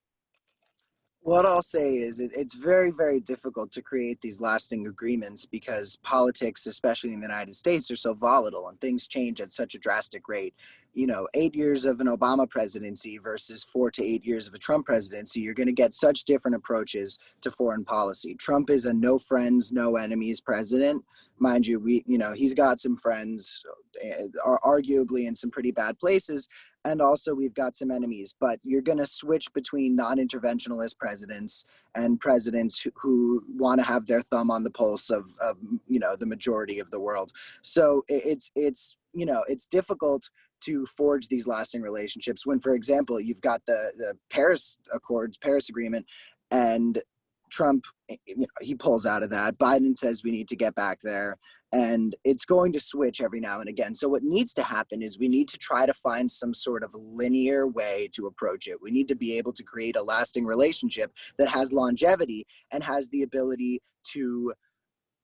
What I'll say is it's very, very difficult to create these lasting agreements because politics, especially in the United States, are so volatile and things change at such a drastic rate. 8 years of an Obama presidency versus 4 to 8 years of a Trump presidency, you're going to get such different approaches to foreign policy. Trump is a no friends, no enemies president. Mind you, he's got some friends, arguably in some pretty bad places. And also we've got some enemies, but you're going to switch between non-interventionalist presidents and presidents who want to have their thumb on the pulse of the majority of the world. So it's difficult to forge these lasting relationships when, for example, you've got the Paris Agreement, and Trump, he pulls out of that. Biden says we need to get back there. And it's going to switch every now and again. So what needs to happen is we need to try to find some sort of linear way to approach it. We need to be able to create a lasting relationship that has longevity and has the ability to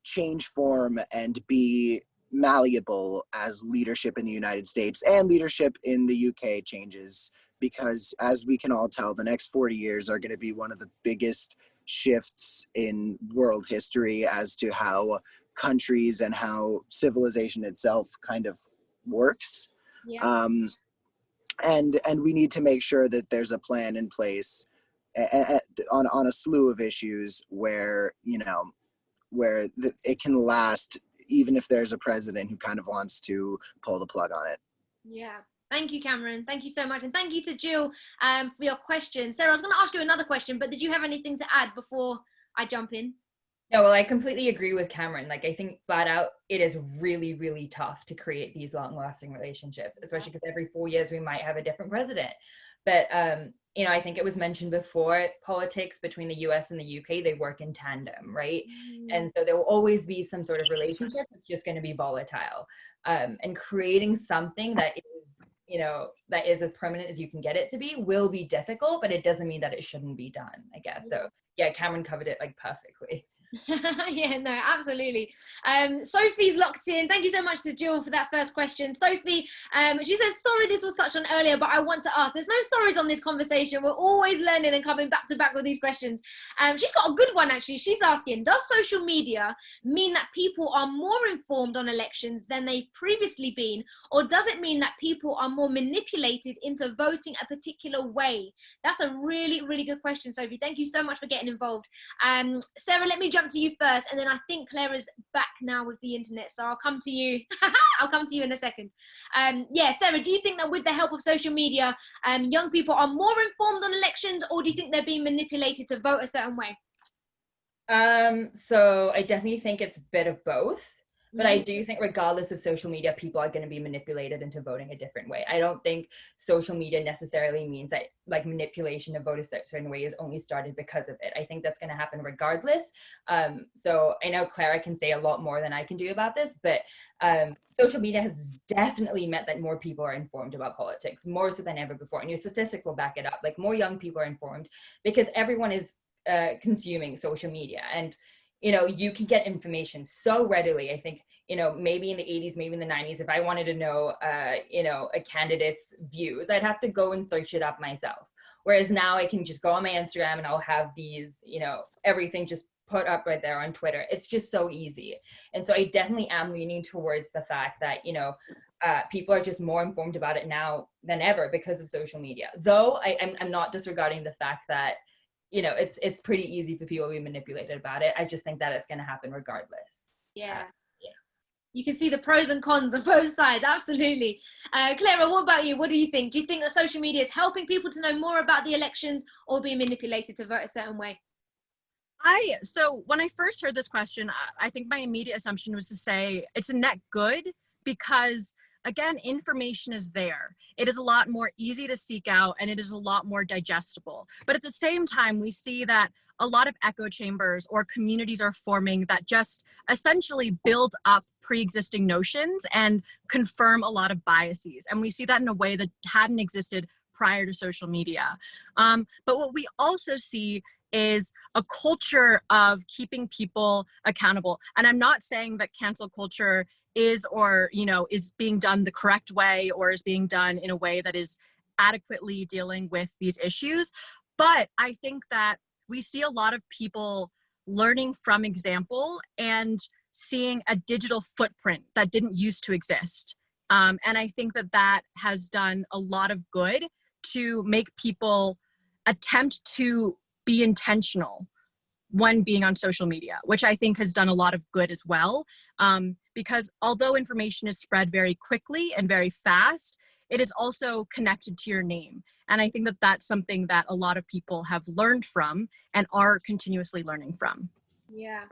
change form and be malleable as leadership in the United States and leadership in the UK changes. Because as we can all tell, the next 40 years are going to be one of the biggest shifts in world history as to how countries and how civilization itself kind of works. Yeah. And we need to make sure that there's a plan in place on a slew of issues where it can last, even if there's a president who kind of wants to pull the plug on it. Yeah. Thank you, Cameron. Thank you so much. And thank you to Jill for your question. Sarah, I was going to ask you another question, but did you have anything to add before I jump in? No, well, I completely agree with Cameron. I think flat out, it is really, really tough to create these long-lasting relationships, especially because every 4 years we might have a different president. But, I think it was mentioned before, politics between the US and the UK, they work in tandem, right? And so there will always be some sort of relationship that's just going to be volatile. And creating something that is as permanent as you can get it to be will be difficult, but it doesn't mean that it shouldn't be done, I guess. So yeah, Cameron covered it perfectly. Yeah, no, absolutely. Sophie's locked in. Thank you so much to Jill for that first question. Sophie, she says, sorry this was touched on earlier, but I want to ask. There's no sorries on this conversation. We're always learning and coming back to back with these questions. She's got a good one, actually. She's asking, does social media mean that people are more informed on elections than they've previously been? Or does it mean that people are more manipulated into voting a particular way? That's a really, really good question, Sophie. Thank you so much for getting involved. Sarah, let me jump to you first, and then I think Claire is back now with the internet, so I'll come to you. I'll come to you in a second. Sarah, do you think that with the help of social media, young people are more informed on elections, or do you think they're being manipulated to vote a certain way? So I definitely think it's a bit of both. But I do think regardless of social media, people are going to be manipulated into voting a different way. I don't think social media necessarily means that like manipulation of vote a certain way is only started because of it. I think that's going to happen regardless. So I know Clara can say a lot more than I can do about this, but social media has definitely meant that more people are informed about politics, more so than ever before. And your statistics will back it up. Like more young people are informed because everyone is consuming social media. And you know, you can get information so readily. I think, you know, maybe in the 80s, maybe in the 90s, if I wanted to know, you know, a candidate's views, I'd have to go and search it up myself. Whereas now I can just go on my Instagram and I'll have these, you know, everything just put up right there on Twitter. It's just so easy. And so I definitely am leaning towards the fact that, you know, people are just more informed about it now than ever because of social media. Though I'm not disregarding the fact that, you know, it's pretty easy for people to be manipulated about it. I just think that it's going to happen regardless. Yeah. You can see the pros and cons of both sides. Absolutely. Clara, what about you? What do you think? Do you think that social media is helping people to know more about the elections or being manipulated to vote a certain way? So when I first heard this question, I think my immediate assumption was to say it's a net good because, again, information is there. It is a lot more easy to seek out and it is a lot more digestible. But at the same time, we see that a lot of echo chambers or communities are forming that just essentially build up pre-existing notions and confirm a lot of biases. And we see that in a way that hadn't existed prior to social media. But what we also see is a culture of keeping people accountable. And I'm not saying that cancel culture is or, you know, is being done the correct way or is being done in a way that is adequately dealing with these issues. But I think that we see a lot of people learning from example and seeing a digital footprint that didn't used to exist. And I think that that has done a lot of good to make people attempt to be intentional when being on social media, which I think has done a lot of good as well. Because although information is spread very quickly and very fast, it is also connected to your name. And I think that that's something that a lot of people have learned from and are continuously learning from. Yeah.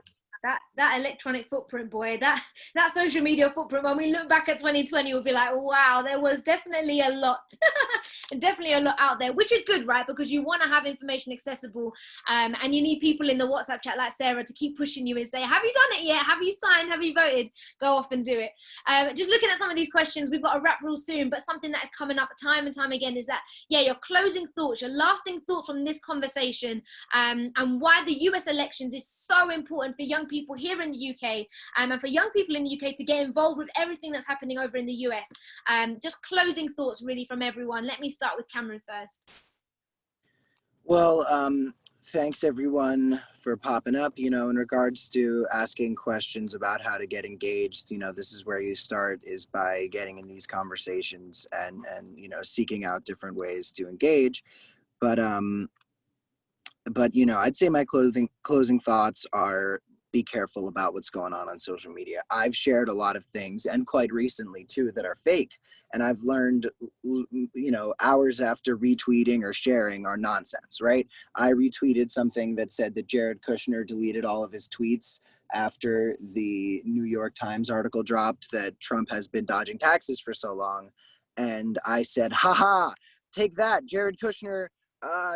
That electronic footprint, boy, that social media footprint, when we look back at 2020, we'll be like, wow, there was definitely a lot, definitely a lot out there, which is good, right? Because you want to have information accessible, and you need people in the WhatsApp chat like Sarah to keep pushing you and say, have you done it yet? Have you signed? Have you voted? Go off and do it. Just looking at some of these questions, we've got a wrap real soon, but something that is coming up time and time again is that, yeah, your closing thoughts, your lasting thoughts from this conversation, and why the US elections is so important for young people here in the UK, and for young people in the UK to get involved with everything that's happening over in the US. Just closing thoughts really from everyone. Let me start with Cameron first. Well, thanks everyone for popping up. You know, in regards to asking questions about how to get engaged, you know, this is where you start, is by getting in these conversations and you know, seeking out different ways to engage. But you know, I'd say my closing thoughts are, be careful about what's going on social media. I've shared a lot of things, and quite recently too, that are fake. And I've learned, you know, hours after retweeting or sharing are nonsense, right? I retweeted something that said that Jared Kushner deleted all of his tweets after the New York Times article dropped that Trump has been dodging taxes for so long. And I said, haha, take that, Jared Kushner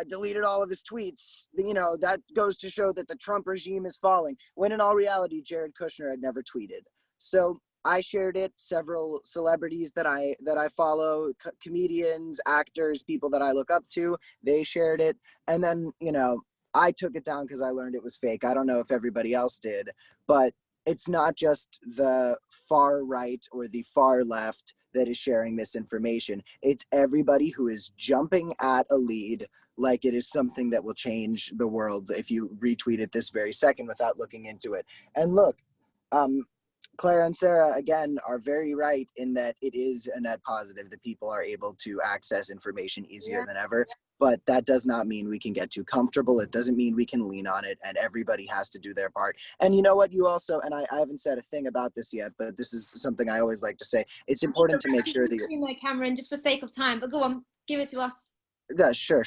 deleted all of his tweets. You know, that goes to show that the Trump regime is falling, when in all reality, Jared Kushner had never tweeted. So I shared it. Several celebrities that I follow, comedians, actors, people that I look up to, they shared it. And then, you know, I took it down because I learned it was fake. I don't know if everybody else did, but it's not just the far right or the far left that is sharing misinformation. It's everybody who is jumping at a lead like it is something that will change the world if you retweet it this very second without looking into it. And look, Clara and Sarah, again, are very right in that it is a net positive that people are able to access information easier than ever. But that does not mean we can get too comfortable. It doesn't mean we can lean on it, and everybody has to do their part. And you know what, you also, and I haven't said a thing about this yet, but this is something I always like to say. It's important to make sure that you're... Cameron, just for sake of time, but go on, give it to us. Yeah, sure.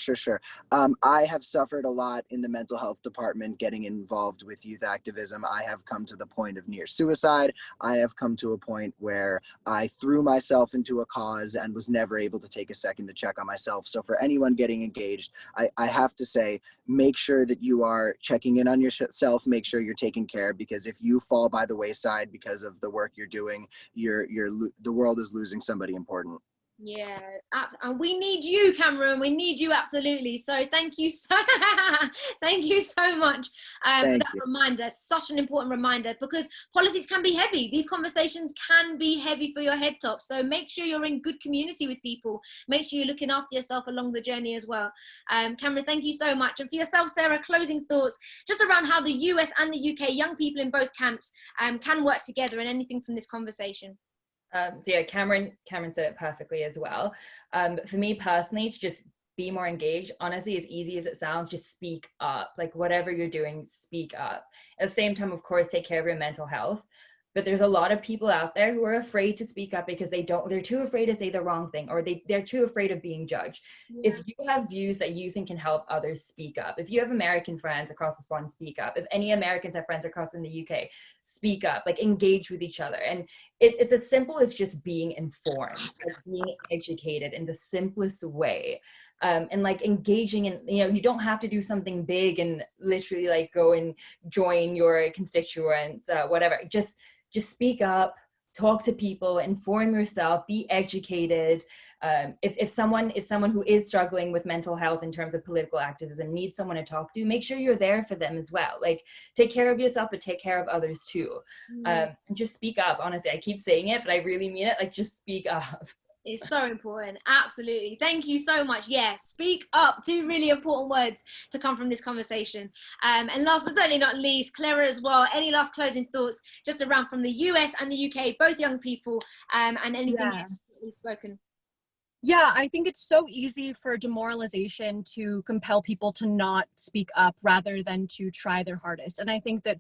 I have suffered a lot in the mental health department getting involved with youth activism. I have come to the point of near suicide. I have come to a point where I threw myself into a cause and was never able to take a second to check on myself. So for anyone getting engaged, I have to say, make sure that you are checking in on yourself, make sure you're taking care, because if you fall by the wayside because of the work you're doing, the world is losing somebody important. Yeah, and we need you, Cameron. We need you absolutely. So thank you thank you so much for that reminder. Such an important reminder, because politics can be heavy. These conversations can be heavy for your head top. So make sure you're in good community with people. Make sure you're looking after yourself along the journey as well. Cameron, thank you so much. And for yourself, Sarah, closing thoughts just around how the US and the UK, young people in both camps, can work together, and anything from this conversation. So yeah, Cameron said it perfectly as well. For me personally, to just be more engaged, honestly, as easy as it sounds, just speak up. Like whatever you're doing, speak up. At the same time, of course, take care of your mental health. But there's a lot of people out there who are afraid to speak up because they're too afraid to say the wrong thing, or they're too afraid of being judged. Yeah. If you have views that you think can help others, speak up. If you have American friends across the pond, speak up. If any Americans have friends across in the UK, speak up, like engage with each other. And it's as simple as just being informed, like being educated in the simplest way. And like engaging in, you don't have to do something big and literally like go and join your constituents, whatever. Just speak up, talk to people, inform yourself, be educated. If someone who is struggling with mental health in terms of political activism needs someone to talk to, make sure you're there for them as well. Like take care of yourself, but take care of others too. And just speak up. Honestly, I keep saying it, but I really mean it. Like just speak up. It's so important. Absolutely. Thank you so much. Yes, speak up. 2 really important words to come from this conversation. And last but certainly not least, Clara as well, any last closing thoughts just around from the US and the UK, both young people, and anything we've spoken? Yeah, I think it's so easy for demoralization to compel people to not speak up rather than to try their hardest. And I think that,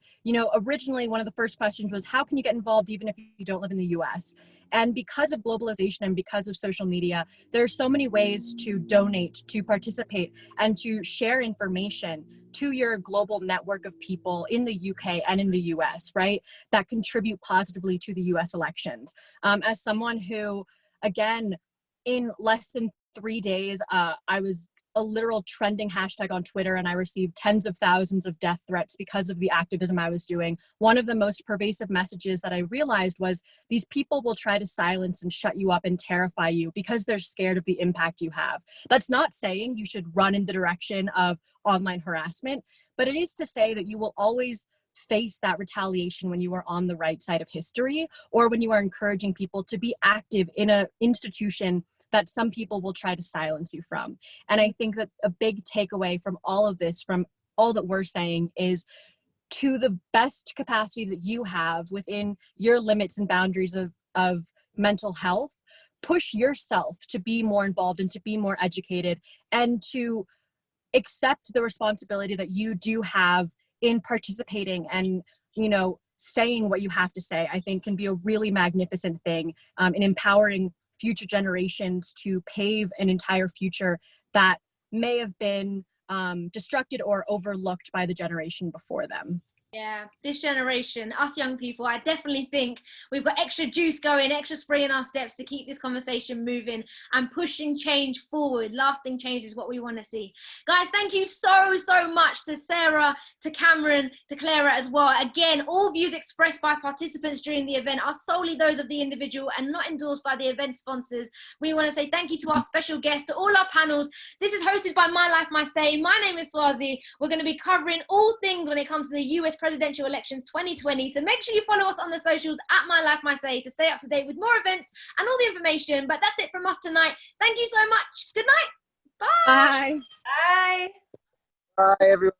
originally one of the first questions was, how can you get involved even if you don't live in the US? And because of globalization and because of social media, there are so many ways to donate, to participate, and to share information to your global network of people in the UK and in the US, right? That contribute positively to the US elections. As someone who, again, in less than 3 days, I was a literal trending hashtag on Twitter, and I received tens of thousands of death threats because of the activism I was doing. One of the most pervasive messages that I realized was these people will try to silence and shut you up and terrify you because they're scared of the impact you have. That's not saying you should run in the direction of online harassment, but it is to say that you will always face that retaliation when you are on the right side of history, or when you are encouraging people to be active in an institution that some people will try to silence you from. And I think that a big takeaway from all of this, from all that we're saying, is to the best capacity that you have within your limits and boundaries of mental health, push yourself to be more involved and to be more educated, and to accept the responsibility that you do have in participating and, saying what you have to say. I think can be a really magnificent thing in empowering future generations to pave an entire future that may have been destructed or overlooked by the generation before them. Yeah, this generation, us young people, I definitely think we've got extra juice going, extra spray in our steps to keep this conversation moving and pushing change forward. Lasting change is what we want to see. Guys, thank you so much to Sarah, to Cameron, to Clara as well. Again, all views expressed by participants during the event are solely those of the individual and not endorsed by the event sponsors. We want to say thank you to our special guests, to all our panels. This is hosted by My Life, My Say. My name is Swazi. We're going to be covering all things when it comes to the US presidential elections 2020. So make sure you follow us on the socials at My Life, My Say to stay up to date with more events and all the information. But that's it from us tonight. Thank you so much. Good night. Bye. Bye. Bye. Bye, everyone.